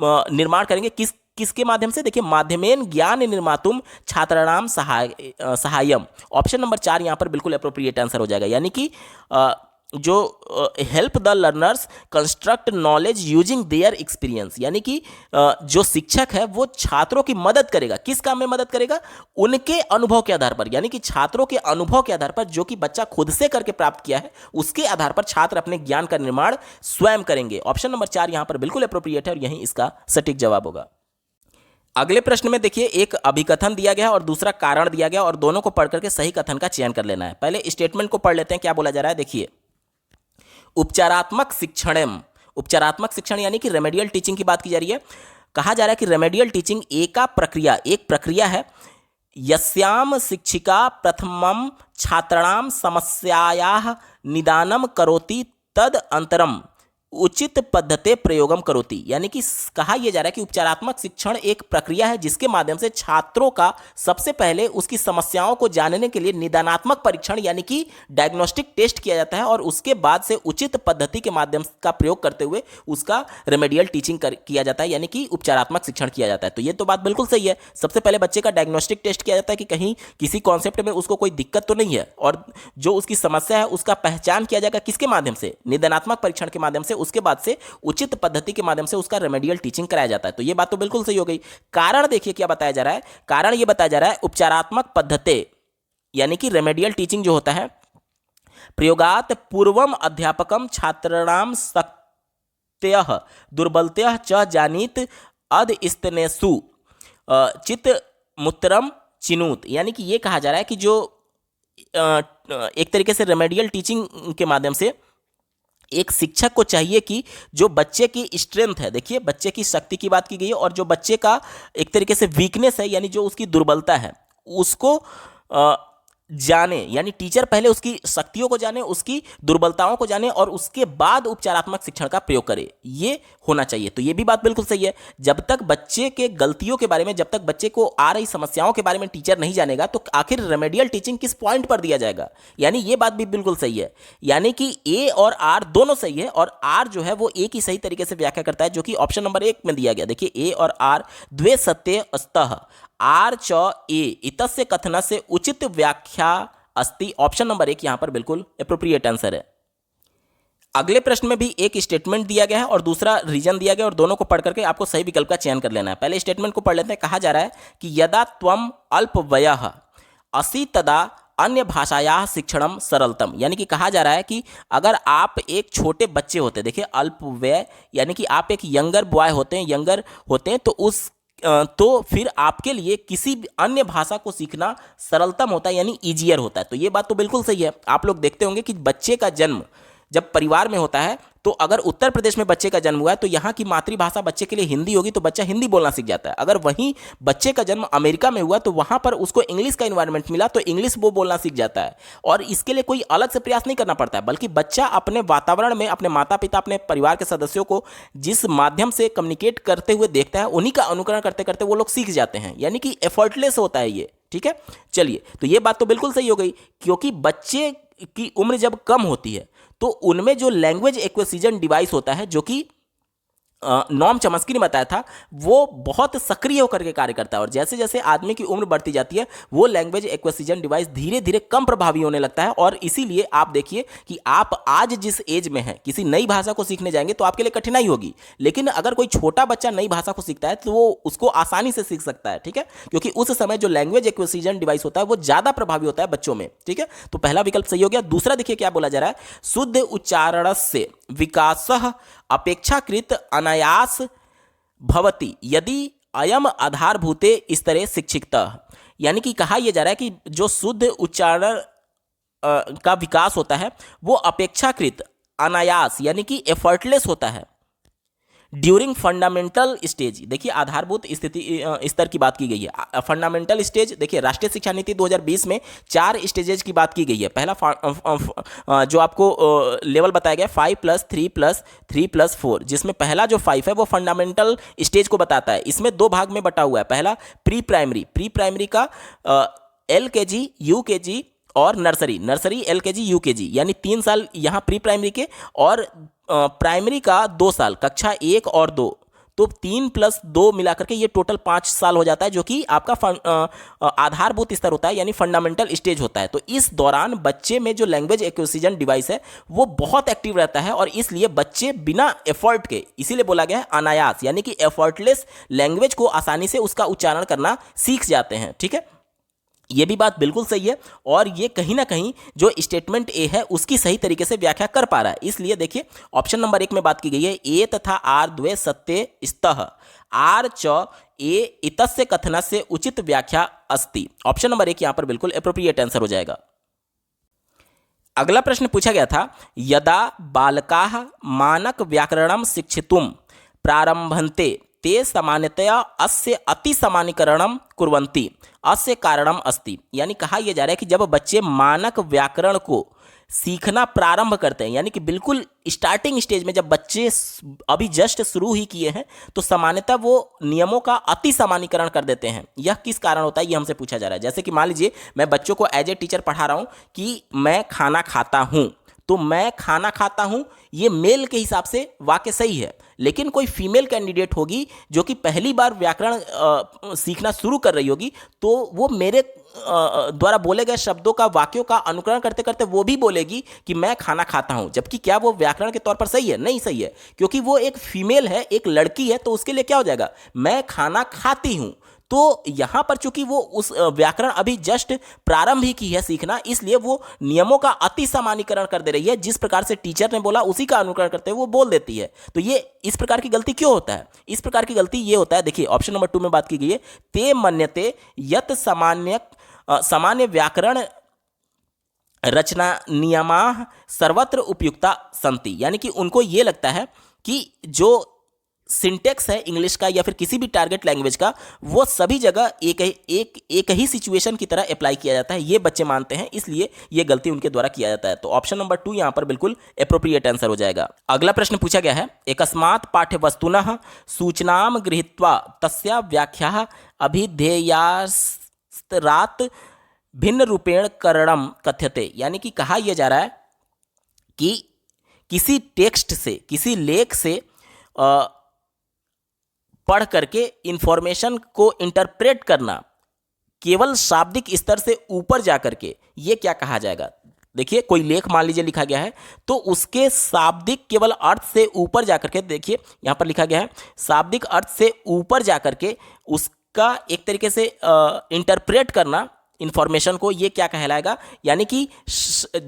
निर्माण करेंगे। किसके माध्यम से? देखिए, माध्यमेन ज्ञान निर्मातुम छात्राणाम सहायम। ऑप्शन नंबर 4 यहां पर बिल्कुल अप्रोप्रिएट आंसर हो जाएगा। यानी कि जो help the learners construct knowledge using their experience, यानी कि जो शिक्षक है वो छात्रों की मदद करेगा। किस काम में मदद करेगा? उनके अनुभव के आधार पर, यानी कि छात्रों के अनुभव के आधार पर जो कि बच्चा खुद से करके प्राप्त किया है उसके आधार पर छात्र अपने ज्ञान का निर्माण स्वयं करेंगे। ऑप्शन नंबर 4 यहां पर बिल्कुल अप्रोप्रिएट है और यही इसका सटीक जवाब होगा। अगले प्रश्न में देखिए एक अभिकथन दिया गया है और दूसरा कारण दिया गया और दोनों को पढ़ करके सही कथन का चयन कर लेना है। पहले स्टेटमेंट को पढ़ लेते हैं, क्या बोला जा रहा है देखिए। उपचारात्मक शिक्षण, उपचारात्मक शिक्षण यानी कि रेमेडियल टीचिंग की बात की जा रही है। कहा जा रहा है कि रेमेडियल टीचिंग एक प्रक्रिया है यस्याम शिक्षिका प्रथमम छात्राणाम समस्यायाः निदानम करोति तद अंतरम उचित पद्धति प्रयोगम करोति। यानी कि कहा यह जा रहा है कि उपचारात्मक शिक्षण एक प्रक्रिया है जिसके माध्यम से छात्रों का सबसे पहले उसकी समस्याओं को जानने के लिए निदानात्मक परीक्षण यानी कि डायग्नोस्टिक टेस्ट किया जाता है और उसके बाद से उचित पद्धति के माध्यम का प्रयोग करते हुए उसका रेमेडियल टीचिंग किया जाता है, यानी कि उपचारात्मक शिक्षण किया जाता है। तो ये तो बात बिल्कुल सही है। सबसे पहले बच्चे का डायग्नोस्टिक टेस्ट किया जाता है कि कहीं किसी कॉन्सेप्ट में उसको कोई दिक्कत तो नहीं है, और जो उसकी समस्या है उसका पहचान किया जाएगा किसके माध्यम से, निदानात्मक परीक्षण के माध्यम से। उसके बाद से उचित पद्धति के माध्यम से उसका रेमेडियल टीचिंग कराया जाता है। तो यह बात तो बिल्कुल सही हो गई। कारण देखिए क्या बताया जा रहा है। कारण यह बताया जा रहा है उपचारात्मक पद्धति यानी कि रेमेडियल टीचिंग जो होता है, प्रयोगात पूर्वम अध्यापकम छात्राणाम शक्तयः दुर्बलतयः च जानीत अद स्तनेषु चित मुत्रम चिनूत। यानी कि यह कहा जा रहा है कि जो एक तरीके से रेमेडियल टीचिंग के माध्यम से एक शिक्षक को चाहिए कि जो बच्चे की स्ट्रेंथ है, देखिए बच्चे की शक्ति की बात की गई है, और जो बच्चे का एक तरीके से वीकनेस है यानी जो उसकी दुर्बलता है उसको जाने, यानी टीचर पहले उसकी शक्तियों को जाने, उसकी दुर्बलताओं को जाने और उसके बाद उपचारात्मक शिक्षण का प्रयोग करे, ये होना चाहिए। तो ये भी बात बिल्कुल सही है। जब तक बच्चे के गलतियों के बारे में, जब तक बच्चे को आ रही समस्याओं के बारे में टीचर नहीं जानेगा तो आखिर रेमेडियल टीचिंग किस पॉइंट पर दिया जाएगा, यानी ये बात भी बिल्कुल सही है। यानी कि ए और आर दोनों सही है, और आर जो है वो ए की सही तरीके से व्याख्या करता है, जो कि ऑप्शन नंबर 1 में दिया गया। देखिए ए और आर द्वे सत्य अस्तः आर च ए इतस्य कथनस्य उचित व्याख्या अस्ति। ऑप्शन नंबर 1 यहां पर बिल्कुल एप्रोप्रिएट आंसर है। अगले प्रश्न में भी एक स्टेटमेंट दिया गया है और दूसरा रीजन दिया गया, और दोनों को पढ़ करके आपको सही विकल्प का चयन कर लेना है। पहले स्टेटमेंट को पढ़ लेते हैं। कहा जा रहा है कि यदा त्वम अल्पवयः असि तदा अन्य भाषायाः शिक्षणम सरलतम। यानी कि कहा जा रहा है कि अगर आप एक छोटे बच्चे होते, देखिए अल्पवय यानी कि आप एक यंगर बॉय होते हैं, तो फिर आपके लिए किसी भी अन्य भाषा को सीखना सरलतम होता है, यानी ईजियर होता है। तो ये बात तो बिल्कुल सही है। आप लोग देखते होंगे कि बच्चे का जन्म जब परिवार में होता है, तो अगर उत्तर प्रदेश में बच्चे का जन्म हुआ है तो यहाँ की मातृभाषा बच्चे के लिए हिंदी होगी, तो बच्चा हिंदी बोलना सीख जाता है। अगर वहीं बच्चे का जन्म अमेरिका में हुआ तो वहाँ पर उसको इंग्लिश का इन्वायरमेंट मिला, तो इंग्लिश वो बोलना सीख जाता है, और इसके लिए कोई अलग से प्रयास नहीं करना पड़ता है, बल्कि बच्चा अपने वातावरण में अपने माता पिता, अपने परिवार के सदस्यों को जिस माध्यम से कम्युनिकेट करते हुए देखता है, उन्हीं का अनुकरण करते करते वो लोग सीख जाते हैं, यानी कि एफर्टलेस होता है ये। ठीक है, चलिए, तो ये बात तो बिल्कुल सही हो गई, क्योंकि बच्चे की उम्र जब कम होती है तो उनमें जो लैंग्वेज एक्विजिशन डिवाइस होता है, जो कि नॉम चॉम्स्की ने बताया था, वो बहुत सक्रिय होकर के कार्य करता है, और जैसे जैसे आदमी की उम्र बढ़ती जाती है वो लैंग्वेज एक्विजिशन डिवाइस धीरे धीरे कम प्रभावी होने लगता है। और इसीलिए आप देखिए कि आप आज जिस एज में हैं, किसी नई भाषा को सीखने जाएंगे तो आपके लिए कठिनाई होगी, लेकिन अगर कोई छोटा बच्चा नई भाषा को सीखता है तो वो उसको आसानी से सीख सकता है। ठीक है, क्योंकि उस समय जो लैंग्वेज एक्विजिशन डिवाइस होता है वो ज़्यादा प्रभावी होता है बच्चों में। ठीक है, तो पहला विकल्प सही हो गया। दूसरा देखिए क्या बोला जा रहा है, शुद्ध उच्चारण से विकासः अपेक्षाकृत अनायास भवति यदि अयम आधारभूते स्तरे शिक्षितः। यानी कि कहा यह जा रहा है कि जो शुद्ध उच्चारण का विकास होता है वो अपेक्षाकृत अनायास यानी कि एफर्टलेस होता है ड्यूरिंग फंडामेंटल स्टेज। देखिए आधारभूत स्थिति स्तर की बात की गई है। फंडामेंटल स्टेज, देखिए राष्ट्रीय शिक्षा नीति 2020 में 4 स्टेजेज की बात की गई है। पहला जो आपको लेवल बताया गया 5+3+3+4, जिसमें पहला जो 5 है वो फंडामेंटल स्टेज को बताता है। इसमें 2 भाग में बटा हुआ है। पहला प्री प्राइमरी का LKG, UKG और नर्सरी LKG UKG, यानी 3 साल यहाँ प्री प्राइमरी के, और प्राइमरी का 2 साल, कक्षा 1 और 2, तो 3 + 2 मिलाकर के ये टोटल 5 साल हो जाता है, जो कि आपका आधारभूत स्तर होता है, यानी फंडामेंटल स्टेज होता है। तो इस दौरान बच्चे में जो लैंग्वेज एक्विजिशन डिवाइस है वो बहुत एक्टिव रहता है, और इसलिए बच्चे बिना एफर्ट के, इसीलिए बोला गया है अनायास, यानी कि एफर्टलेस लैंग्वेज को आसानी से उसका उच्चारण करना सीख जाते हैं। ठीक है, ये भी बात बिल्कुल सही है, और ये कहीं ना कहीं जो स्टेटमेंट ए है उसकी सही तरीके से व्याख्या कर पा रहा है। इसलिए देखिए ऑप्शन नंबर 1 में बात की गई है, ए तथा आर द्वे सत्य स्तः आर च ए इतस्य कथनस्य उचित व्याख्या अस्ति। ऑप्शन नंबर 1 यहां पर बिल्कुल एप्रोप्रिएट आंसर हो जाएगा। अगला प्रश्न पूछा गया था, यदा बालकाः मानक व्याकरणं शिक्षितुं प्रारम्भन्ते ते सामान्यतया अस्य अतिसामान्यीकरणं कुर्वन्ति, अस्य कारणम अस्ति। यानी कहा यह जा रहा है कि जब बच्चे मानक व्याकरण को सीखना प्रारंभ करते हैं, यानी कि बिल्कुल स्टार्टिंग स्टेज में जब बच्चे अभी जस्ट शुरू ही किए हैं, तो सामान्यतः वो नियमों का अति सामान्यीकरण कर देते हैं। यह किस कारण होता है, ये हमसे पूछा जा रहा है। जैसे कि मान लीजिए मैं बच्चों को एज ए टीचर पढ़ा रहा हूँ कि मैं खाना खाता हूँ, तो मैं खाना खाता हूँ ये मेल के हिसाब से वाक्य सही है, लेकिन कोई फीमेल कैंडिडेट होगी जो कि पहली बार व्याकरण सीखना शुरू कर रही होगी, तो वो मेरे द्वारा बोले गए शब्दों का, वाक्यों का अनुकरण करते करते वो भी बोलेगी कि मैं खाना खाता हूं, जबकि क्या वो व्याकरण के तौर पर सही है? नहीं सही है, क्योंकि वो एक फीमेल है, एक लड़की है, तो उसके लिए क्या हो जाएगा, मैं खाना खाती हूं। तो यहां पर चूंकि वो उस व्याकरण अभी जस्ट प्रारंभ ही की है सीखना, इसलिए वो नियमों का अति सामान्यीकरण कर दे रही है। जिस प्रकार से टीचर ने बोला उसी का अनुकरण करते हुए वो बोल देती है। तो ये इस प्रकार की गलती क्यों होता है? इस प्रकार की गलती ये होता है, देखिए ऑप्शन नंबर 2 में बात की गई है, ते मन्यते यत सामान्य व्याकरण रचना नियमाः सर्वत्र उपयुक्ता संति। यानी कि उनको ये लगता है कि जो सिंटेक्स है इंग्लिश का या फिर किसी भी टारगेट लैंग्वेज का, वो सभी जगह एक ही सिचुएशन की तरह अप्लाई किया जाता है, ये बच्चे मानते हैं, इसलिए ये गलती उनके द्वारा किया जाता है। तो ऑप्शन नंबर 2 यहां पर बिल्कुल एप्रोप्रिएट आंसर हो जाएगा। अगला प्रश्न पूछा गया है, एकस्मात् पाठ्यवस्तुनः सूचनां गृहीत्वा तस्या व्याख्याः अभिधेयास्तरात् भिन्न रूपेण करणम कथ्यते। यानी कि कहा यह जा रहा है कि किसी टेक्स्ट से, किसी लेख से पढ़ करके इंफॉर्मेशन को इंटरप्रेट करना केवल शाब्दिक स्तर से ऊपर जा करके, ये क्या कहा जाएगा? देखिए कोई लेख मान लीजिए लिखा गया है, तो उसके शाब्दिक केवल अर्थ से ऊपर जा करके, देखिए यहां पर लिखा गया है शाब्दिक अर्थ से ऊपर जा करके उसका एक तरीके से इंटरप्रेट करना इंफॉर्मेशन को, ये क्या कहलाएगा? यानी कि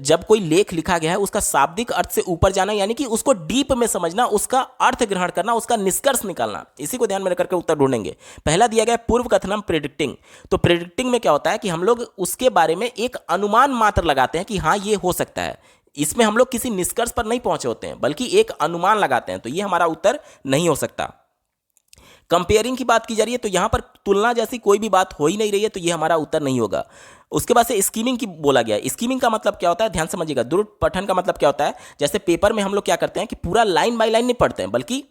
जब कोई लेख लिखा गया है उसका शाब्दिक अर्थ से ऊपर जाना, यानी कि उसको डीप में समझना, उसका अर्थ ग्रहण करना, उसका निष्कर्ष निकालना। इसी को ध्यान में रखकर के उत्तर ढूंढेंगे। पहला दिया गया पूर्व कथनम प्रेडिक्टिंग। तो प्रेडिक्टिंग में क्या होता है कि हम लोग उसके बारे में एक अनुमान मात्र लगाते हैं कि हाँ ये हो सकता है। इसमें हम लोग किसी निष्कर्ष पर नहीं पहुंचे होते हैं, बल्कि एक अनुमान लगाते हैं। तो ये हमारा उत्तर नहीं हो सकता। कंपेयरिंग की बात की जा रही है, तो यहां पर तुलना जैसी कोई भी बात हो ही नहीं रही है, तो ये हमारा उत्तर नहीं होगा। उसके बाद से स्कीमिंग की बोला गया है। स्कीमिंग का मतलब क्या होता है, ध्यान समझिएगा। दुरुक्त पठन का मतलब क्या होता है, जैसे पेपर में हम लोग क्या करते हैं कि पूरा लाइन बाय लाइन नहीं पढ़ते हैं, बल्कि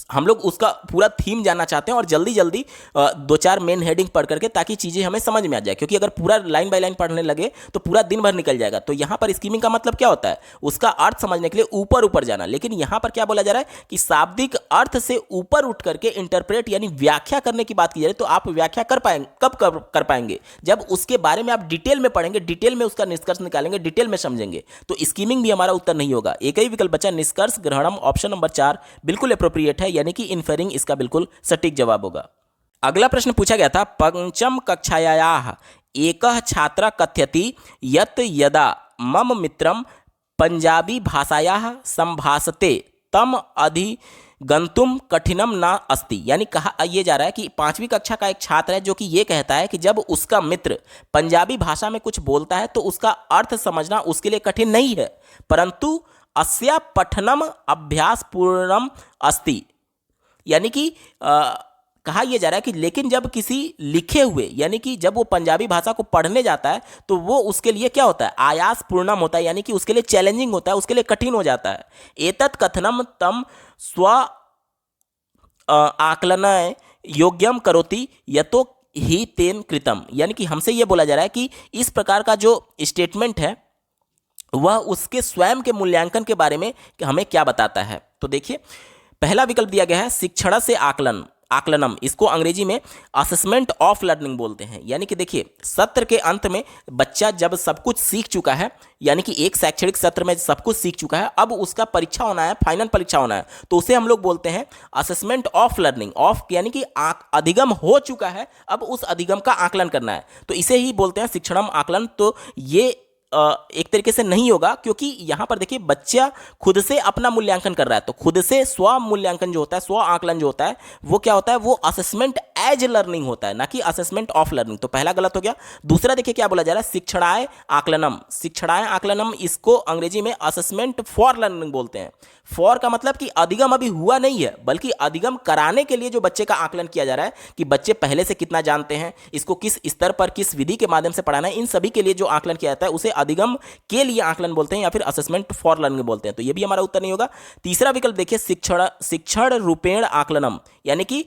हम लोग उसका पूरा थीम जानना चाहते हैं और जल्दी जल्दी 2-4 मेन हेडिंग पढ़ करके, ताकि चीज़ें हमें समझ में आ जाए, क्योंकि अगर पूरा लाइन बाय लाइन पढ़ने लगे तो पूरा दिन भर निकल जाएगा। तो यहाँ पर स्कीमिंग का मतलब क्या होता है, उसका अर्थ समझने के लिए ऊपर ऊपर जाना। लेकिन यहाँ पर क्या बोला जा रहा है कि शाब्दिक अर्थ से ऊपर उठ करके इंटरप्रेट यानी व्याख्या करने की बात की जा रही है। तो आप व्याख्या कर पाएंगे, कब कर पाएंगे? जब उसके बारे में आप डिटेल में पढ़ेंगे, डिटेल में उसका निष्कर्ष निकालेंगे, डिटेल में समझेंगे। तो स्कीमिंग भी हमारा उत्तर नहीं होगा। एक ही विकल्प बचा, निष्कर्ष ग्रहणम। ऑप्शन नंबर 4 बिल्कुल अप्रोप्रिएट है, यानी कि इन्फेरिंग इसका बिल्कुल सटीक जवाब होगा। अगला प्रश्न पूछा गया था, पंचम कक्षायाः एकः छात्रः कथयति यत् यदा मम मित्रं पंजाबी भाषायाः संभाषते तम अधिगंतुम कठिनम न अस्ति। यानी कहा यह जा रहा है कि 5वीं कक्षा का एक छात्र है जो कि यह कहता है कि जब उसका मित्र पंजाबी भाषा में कुछ बोलता है तो उसका अर्थ समझना उसके लिए कठिन नहीं है, परंतु अस्या पठनम अभ्यास पूर्णम अस्ति। यानी कि कहा यह जा रहा है कि लेकिन जब किसी लिखे हुए, यानी कि जब वो पंजाबी भाषा को पढ़ने जाता है तो वो उसके लिए क्या होता है, आयास पूर्णम होता है, यानी कि उसके लिए चैलेंजिंग होता है, उसके लिए कठिन हो जाता है। एतत् कथनम तम स्व आकलन योग्यम करोति यतो ही तेन कृतम। यानी कि हमसे यह बोला जा रहा है कि इस प्रकार का जो स्टेटमेंट है वह उसके स्वयं के मूल्यांकन के बारे में हमें क्या बताता है। तो देखिए पहला विकल्प दिया गया है शिक्षण से आकलनम। इसको अंग्रेजी में असेसमेंट ऑफ लर्निंग बोलते हैं। यानी कि देखिए सत्र के अंत में बच्चा जब सब कुछ सीख चुका है, यानी कि एक शैक्षणिक सत्र में सब कुछ सीख चुका है, अब उसका परीक्षा होना है, फाइनल परीक्षा होना है, तो उसे हम लोग बोलते हैं असेसमेंट ऑफ लर्निंग। ऑफ यानी कि अधिगम हो चुका है, अब उस अधिगम का आकलन करना है, तो इसे ही बोलते हैं शिक्षणम आकलन। तो ये एक तरीके से नहीं होगा, क्योंकि यहां पर देखिए बच्चा खुद से अपना मूल्यांकन कर रहा है, तो खुद से स्व मूल्यांकन जो होता है, स्व आकलन जो होता है, वो क्या होता है, वो असेसमेंट एज लर्निंग होता है, ना कि असेसमेंट ऑफ लर्निंग। तो पहला गलत हो गया। दूसरा देखिए क्या बोला जा रहा है, शिक्षणाय आकलनम। शिक्षणाय आकलनम, इसको अंग्रेजी में असेसमेंट फॉर लर्निंग बोलते हैं। फॉर का मतलब कि अधिगम अभी हुआ नहीं है, बल्कि अधिगम कराने के लिए जो बच्चे का आकलन किया जा रहा है कि बच्चे पहले से कितना जानते हैं, इसको किस स्तर पर किस विधि के माध्यम से पढ़ाना है, इन सभी के लिए जो आकलन किया जाता है उसे अधिगम के लिए आकलन बोलते हैं या फिर असेसमेंट फॉर लर्निंग बोलते हैं। तो ये भी हमारा उत्तर नहीं होगा। तीसरा विकल्प देखिए, शिक्षण रूपेण आकलनम, यानी कि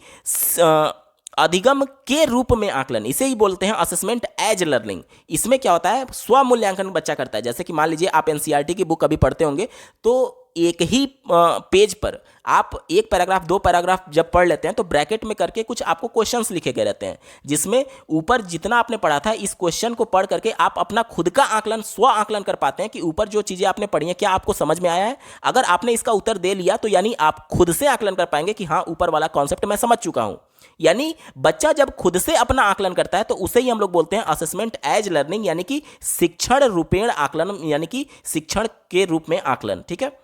अधिगम के रूप में आकलन, इसे ही बोलते हैं असेसमेंट एज लर्निंग। इसमें क्या होता है, स्व मूल्यांकन बच्चा करता है। जैसे कि मान लीजिए आप एनसीईआरटी की बुक कभी पढ़ते होंगे, तो एक ही पेज पर आप एक पैराग्राफ, दो पैराग्राफ जब पढ़ लेते हैं तो ब्रैकेट में करके कुछ आपको क्वेश्चंस लिखे गए रहते हैं, जिसमें ऊपर जितना आपने पढ़ा था इस क्वेश्चन को पढ़ करके आप अपना खुद का आकलन, स्व आकलन कर पाते हैं कि ऊपर जो चीज़ें आपने पढ़ी हैं क्या आपको समझ में आया है। अगर आपने इसका उत्तर दे लिया तो यानी आप खुद से आकलन कर पाएंगे कि हाँ, ऊपर वाला कॉन्सेप्ट मैं समझ चुका हूं। यानी बच्चा जब खुद से अपना आकलन करता है तो उसे ही हम लोग बोलते हैं असेसमेंट एज लर्निंग, यानी कि शिक्षण रूपेण आकलन, यानी कि शिक्षण के रूप में आकलन। ठीक है।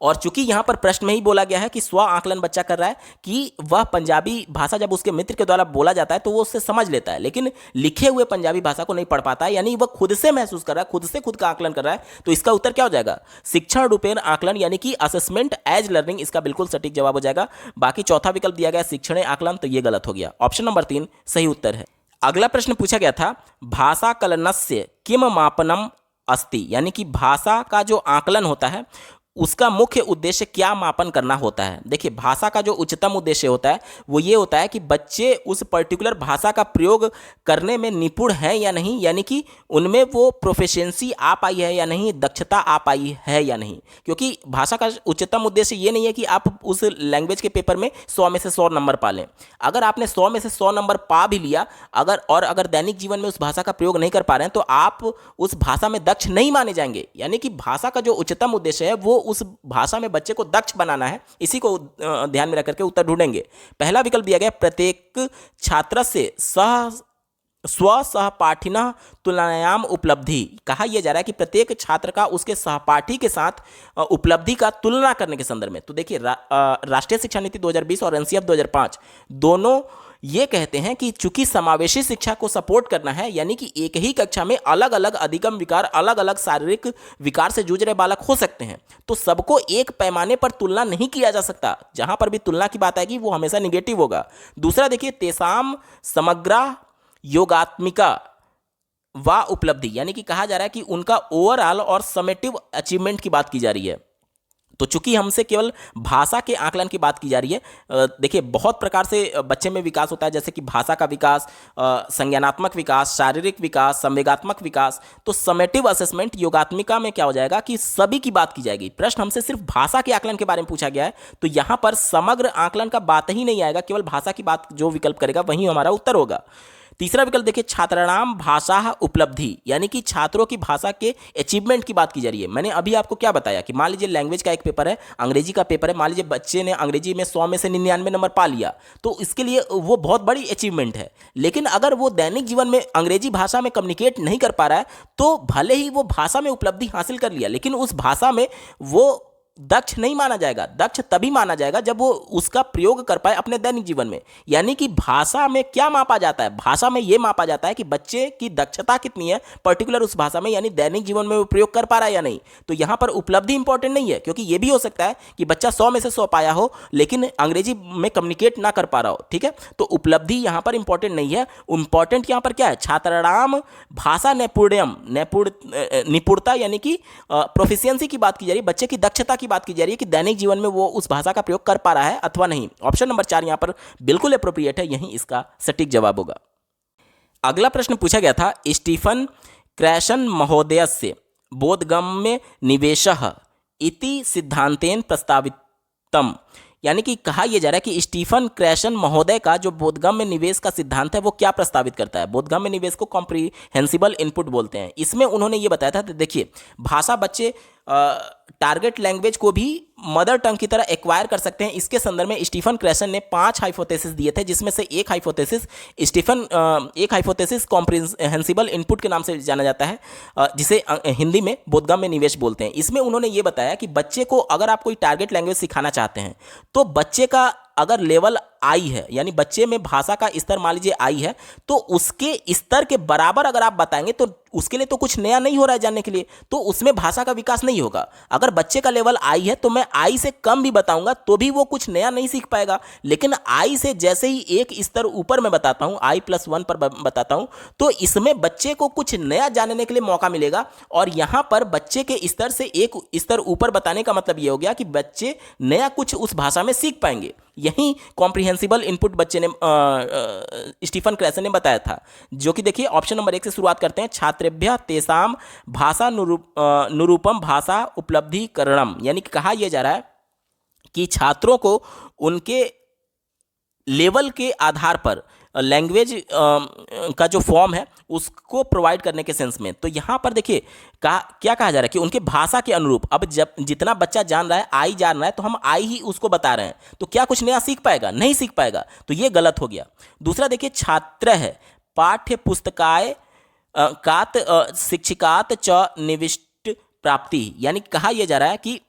और चूंकि यहां पर प्रश्न में ही बोला गया है कि स्व आकलन बच्चा कर रहा है कि वह पंजाबी भाषा जब उसके मित्र के द्वारा बोला जाता है तो वो उससे समझ लेता है, लेकिन लिखे हुए पंजाबी भाषा को नहीं पढ़ पाता है, यानी वह खुद से महसूस कर रहा है, खुद से खुद का आकलन कर रहा है। तो इसका उत्तर क्या हो जाएगा, शिक्षण रूपेण आकलन, यानी कि असेसमेंट एज लर्निंग, इसका बिल्कुल सटीक जवाब हो जाएगा। बाकी चौथा विकल्प दिया गया शिक्षण आकलन, तो ये गलत हो गया। ऑप्शन नंबर 3 सही उत्तर है। अगला प्रश्न पूछा गया था, भाषा कलनस्य किम मापनम अस्ति, यानी कि भाषा का जो आकलन होता है उसका मुख्य उद्देश्य क्या मापन करना होता है। देखिए, भाषा का जो उच्चतम उद्देश्य होता है वो ये होता है कि बच्चे उस पर्टिकुलर भाषा का प्रयोग करने में निपुण हैं या नहीं, यानी कि उनमें वो प्रोफिशिएंसी आ पाई है या नहीं, दक्षता आ पाई है या नहीं। क्योंकि भाषा का उच्चतम उद्देश्य ये नहीं है कि आप उस लैंग्वेज के पेपर में 100 में से 100 नंबर पा लें। अगर आपने 100 में से 100 नंबर पा भी लिया, अगर दैनिक जीवन में उस भाषा का प्रयोग नहीं कर पा रहे हैं तो आप उस भाषा में दक्ष नहीं माने जाएंगे। यानी कि भाषा का जो उच्चतम उद्देश्य है वो उस भाषा में बच्चे को दक्ष बनाना है। इसी को ध्यान में रख करके उत्तर ढूंढेंगे। पहला विकल्प दिया गया, प्रत्येक छात्र से स्व सहपाठिनः तुलनायाम उपलब्धि। कहा यह जा रहा है कि प्रत्येक छात्र का उसके सहपाठी के साथ उपलब्धि का तुलना करने के संदर्भ में। तो देखिए, राष्ट्रीय शिक्षा नीति 2020 और एनसीएफ 2005 दोनों ये कहते हैं कि चूंकि समावेशी शिक्षा को सपोर्ट करना है, यानी कि एक ही कक्षा में अलग अलग अधिगम विकार, अलग अलग शारीरिक विकार से जूझ रहे बालक हो सकते हैं, तो सबको एक पैमाने पर तुलना नहीं किया जा सकता। जहां पर भी तुलना की बात आएगी वो हमेशा निगेटिव होगा। दूसरा देखिए, तेसाम समग्रा योगात्मिका व उपलब्धि, यानी कि कहा जा रहा है कि उनका ओवरऑल और समेटिव अचीवमेंट की बात की जा रही है। तो चूंकि हमसे केवल भाषा के आकलन की बात की जा रही है, देखिए बहुत प्रकार से बच्चे में विकास होता है, जैसे कि भाषा का विकास, संज्ञानात्मक विकास, शारीरिक विकास, संवेगात्मक विकास। तो समेटिव असेसमेंट योगात्मिका में क्या हो जाएगा कि सभी की बात की जाएगी। प्रश्न हमसे सिर्फ भाषा के आकलन के बारे में पूछा गया है, तो यहां पर समग्र आकलन का बात ही नहीं आएगा, केवल भाषा की बात जो विकल्प करेगा वही हमारा उत्तर होगा। तीसरा विकल्प देखिए, छात्राणाम भाषा उपलब्धि, यानी कि छात्रों की भाषा के अचीवमेंट की बात की जा रही है। मैंने अभी आपको क्या बताया कि मान लीजिए लैंग्वेज का एक पेपर है, अंग्रेजी का पेपर है, मान लीजिए बच्चे ने अंग्रेजी में 100 में से 99 नंबर पा लिया, तो इसके लिए वो बहुत बड़ी अचीवमेंट है। लेकिन अगर वो दैनिक जीवन में अंग्रेजी भाषा में कम्युनिकेट नहीं कर पा रहा है, तो भले ही वो भाषा में उपलब्धि हासिल कर लिया, लेकिन उस भाषा में वो दक्ष नहीं माना जाएगा। दक्ष तभी माना जाएगा जब वो उसका प्रयोग कर पाए अपने दैनिक जीवन में। यानी कि भाषा में क्या मापा जाता है, भाषा में यह मापा जाता है कि बच्चे की दक्षता कितनी है पर्टिकुलर उस भाषा में, यानी दैनिक जीवन में वो प्रयोग कर पा रहा है या नहीं। तो यहां पर उपलब्धि इंपॉर्टेंट नहीं है, क्योंकि यह भी हो सकता है कि बच्चा 100 में से 100 पाया हो लेकिन अंग्रेजी में कम्युनिकेट ना कर पा रहा हो। ठीक है, तो उपलब्धि यहां पर इंपॉर्टेंट नहीं है। इंपॉर्टेंट यहां पर क्या है, छात्राणाम भाषा नैपुण्यम, निपुणता यानी कि प्रोफिशिएंसी की बात की जा रही है, बच्चे की दक्षता की बात की जा रही है कि दैनिक जीवन में वो उस भाषा का प्रयोग कर पा रहा है अथवा नहीं। ऑप्शन नंबर 4 यहां पर बिल्कुल एप्रोप्रिएट है, यही इसका सटीक जवाब होगा। अगला प्रश्न पूछा गया था, स्टीफन क्रैशन महोदयस्य बोधगम्य निवेशः इति सिद्धांतेन प्रस्तावितम, यानी कि कहा यह जा रहा है कि स्टीफन क्रैशन महोदय का जो बोधगम्य निवेश का सिद्धांत है वो क्या प्रस्तावित करता है। बोधगम्य निवेश को कॉम्प्रिहेंसिबल इनपुट बोलते हैं। इसमें उन्होंने ये बताया था, देखिए भाषा बच्चे टारगेट लैंग्वेज को भी मदर टंग की तरह एक्वायर कर सकते हैं। इसके संदर्भ में स्टीफन क्रेसन ने 5 हाइपोथेसिस दिए थे, जिसमें से एक हाइपोथेसिस कॉम्प्रिहेंसिबल इनपुट के नाम से जाना जाता है, जिसे हिंदी में बोधगम्य निवेश बोलते हैं। इसमें उन्होंने ये बताया कि बच्चे को अगर आप कोई टारगेट लैंग्वेज सिखाना चाहते हैं तो बच्चे का अगर लेवल आई है, यानी बच्चे में भाषा का स्तर मान लीजिए आई है, तो उसके स्तर के बराबर अगर आप बताएंगे तो उसके लिए तो कुछ नया नहीं हो रहा है जानने के लिए, तो उसमें भाषा का विकास नहीं होगा। अगर बच्चे का लेवल आई है तो मैं आई से कम भी बताऊंगा तो भी वो कुछ नया नहीं सीख पाएगा। लेकिन आई से जैसे ही एक स्तर ऊपर मैं बताता हूं, I+1 पर बताता हूं, तो इसमें बच्चे को कुछ नया जानने के लिए मौका मिलेगा। और यहां पर बच्चे के स्तर से एक स्तर ऊपर बताने का मतलब यह हो गया कि बच्चे नया कुछ उस भाषा में सीख पाएंगे। यही कॉम्प्रिहेंसिबल इनपुट बच्चे ने स्टीफन क्रेसन ने बताया था, जो कि देखिए ऑप्शन नंबर 1 से शुरुआत करते हैं। छात्रेभ्यः तेषां भाषा निरूपम भाषा उपलब्धिकरणम, यानी कि कहा यह जा रहा है कि छात्रों को उनके लेवल के आधार पर लैंग्वेज का जो फॉर्म है उसको प्रोवाइड करने के सेंस में। तो यहाँ पर देखिए क्या कहा जा रहा है कि उनके भाषा के अनुरूप, अब जब जितना बच्चा जान रहा है, आई जान रहा है, तो हम आई ही उसको बता रहे हैं, तो क्या कुछ नया सीख पाएगा? नहीं सीख पाएगा, तो ये गलत हो गया। दूसरा देखिए, छात्र है पाठ्य पुस्तकाय कात शिक्षिकात च निविष्ट प्राप्ति, यानी कहा यह जा रहा है कि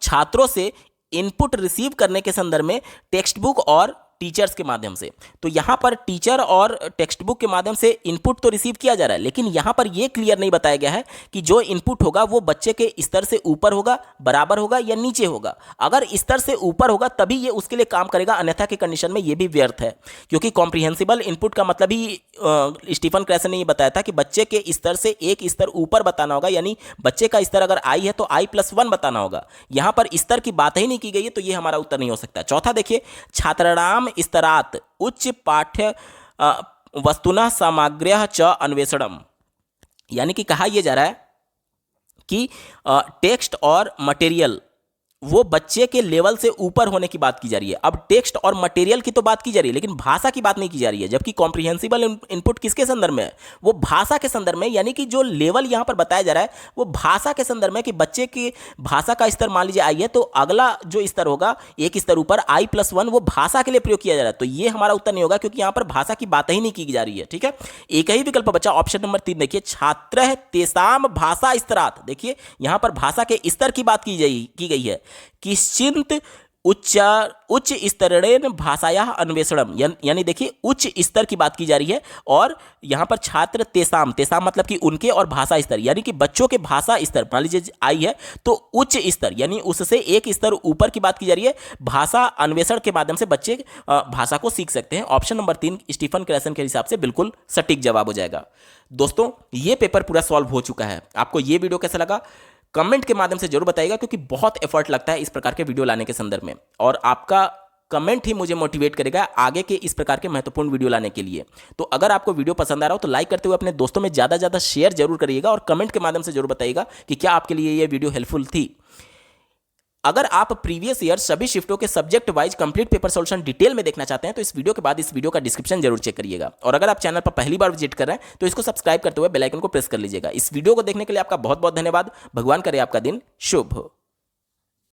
छात्रों से इनपुट रिसीव करने के संदर्भ में टेक्स्ट बुक और टीचर्स के माध्यम से। तो यहां पर टीचर और टेक्स्ट बुक के माध्यम से इनपुट तो रिसीव किया जा रहा है, लेकिन यहां पर यह क्लियर नहीं बताया गया है कि जो इनपुट होगा वो बच्चे के स्तर से ऊपर होगा, बराबर होगा या नीचे होगा। अगर स्तर से ऊपर होगा तभी ये उसके लिए काम करेगा, अन्यथा के कंडीशन में ये भी व्यर्थ है। क्योंकि कॉम्प्रिहेंसिबल इनपुट का मतलब ही स्टीफन क्रेसन ने ये बताया था कि बच्चे के स्तर से एक स्तर ऊपर बताना होगा, यानी बच्चे का स्तर अगर आई है तो I+1 बताना होगा। यहां पर स्तर की बात ही नहीं की गई है, तो ये हमारा उत्तर नहीं हो सकता। चौथा देखिए, छात्राणाम स्तरात् उच्च पाठ्य वस्तुनः सामग्र्यः च अन्वेषणम, यानी कि कहा यह जा रहा है कि टेक्स्ट और मटेरियल वो बच्चे के लेवल से ऊपर होने की बात की जा रही है। अब टेक्स्ट और मटेरियल की तो बात की जा रही है, लेकिन भाषा की बात नहीं की जा रही है। जबकि कॉम्प्रिहेंसिबल इनपुट किसके संदर्भ में है? वो भाषा के संदर्भ में, यानी कि जो लेवल यहां पर बताया जा रहा है वो भाषा के संदर्भ में, कि बच्चे की भाषा का स्तर मान लीजिए आई है, तो अगला जो स्तर होगा एक स्तर ऊपर I+1 वो भाषा के लिए प्रयोग किया जा रहा है। तो ये हमारा उत्तर नहीं होगा, क्योंकि यहां पर भाषा की बात ही नहीं की जा रही है। ठीक है, एक ही विकल्प बचा ऑप्शन नंबर 3। देखिए, छात्र तेषाम भाषा स्तरात्, देखिए यहां पर भाषा के स्तर की बात की गई है। किश्चित उच्च स्तरेण भाषाया अन्वेषणम, यानी देखिए उच्च स्तर की बात की जा रही है। और यहां पर छात्र तेषाम मतलब कि उनके, और भाषा स्तर यानी कि बच्चों के भाषा स्तर मान लीजिए आई है तो उच्च स्तर यानी उससे एक स्तर ऊपर की बात की जा रही है। भाषा अन्वेषण के माध्यम से बच्चे भाषा को सीख सकते हैं। ऑप्शन नंबर 3 स्टीफन क्रेसन के हिसाब से बिल्कुल सटीक जवाब हो जाएगा। दोस्तों, ये पेपर पूरा सॉल्व हो चुका है। आपको ये वीडियो कैसा लगा कमेंट के माध्यम से जरूर बताइएगा, क्योंकि बहुत एफर्ट लगता है इस प्रकार के वीडियो लाने के संदर्भ में, और आपका कमेंट ही मुझे मोटिवेट करेगा आगे के इस प्रकार के महत्वपूर्ण वीडियो लाने के लिए। तो अगर आपको वीडियो पसंद आ रहा हो तो लाइक करते हुए अपने दोस्तों में ज़्यादा ज़्यादा शेयर जरूर करिएगा, और कमेंट के माध्यम से जरूर बताइएगा कि क्या आपके लिए ये वीडियो हेल्पफुल थी। अगर आप प्रीवियस ईयर सभी शिफ्टों के subject wise complete paper solution detail में देखना चाहते हैं तो इस वीडियो के बाद इस वीडियो का डिस्क्रिप्शन जरूर चेक करिएगा। और अगर आप चैनल पर पहली बार विजिट कर रहे हैं तो इसको सब्सक्राइब करते हुए बेल आइकन को प्रेस कर लीजिएगा। इस वीडियो को देखने के लिए आपका बहुत बहुत धन्यवाद। भगवान करे आपका दिन शुभ हो।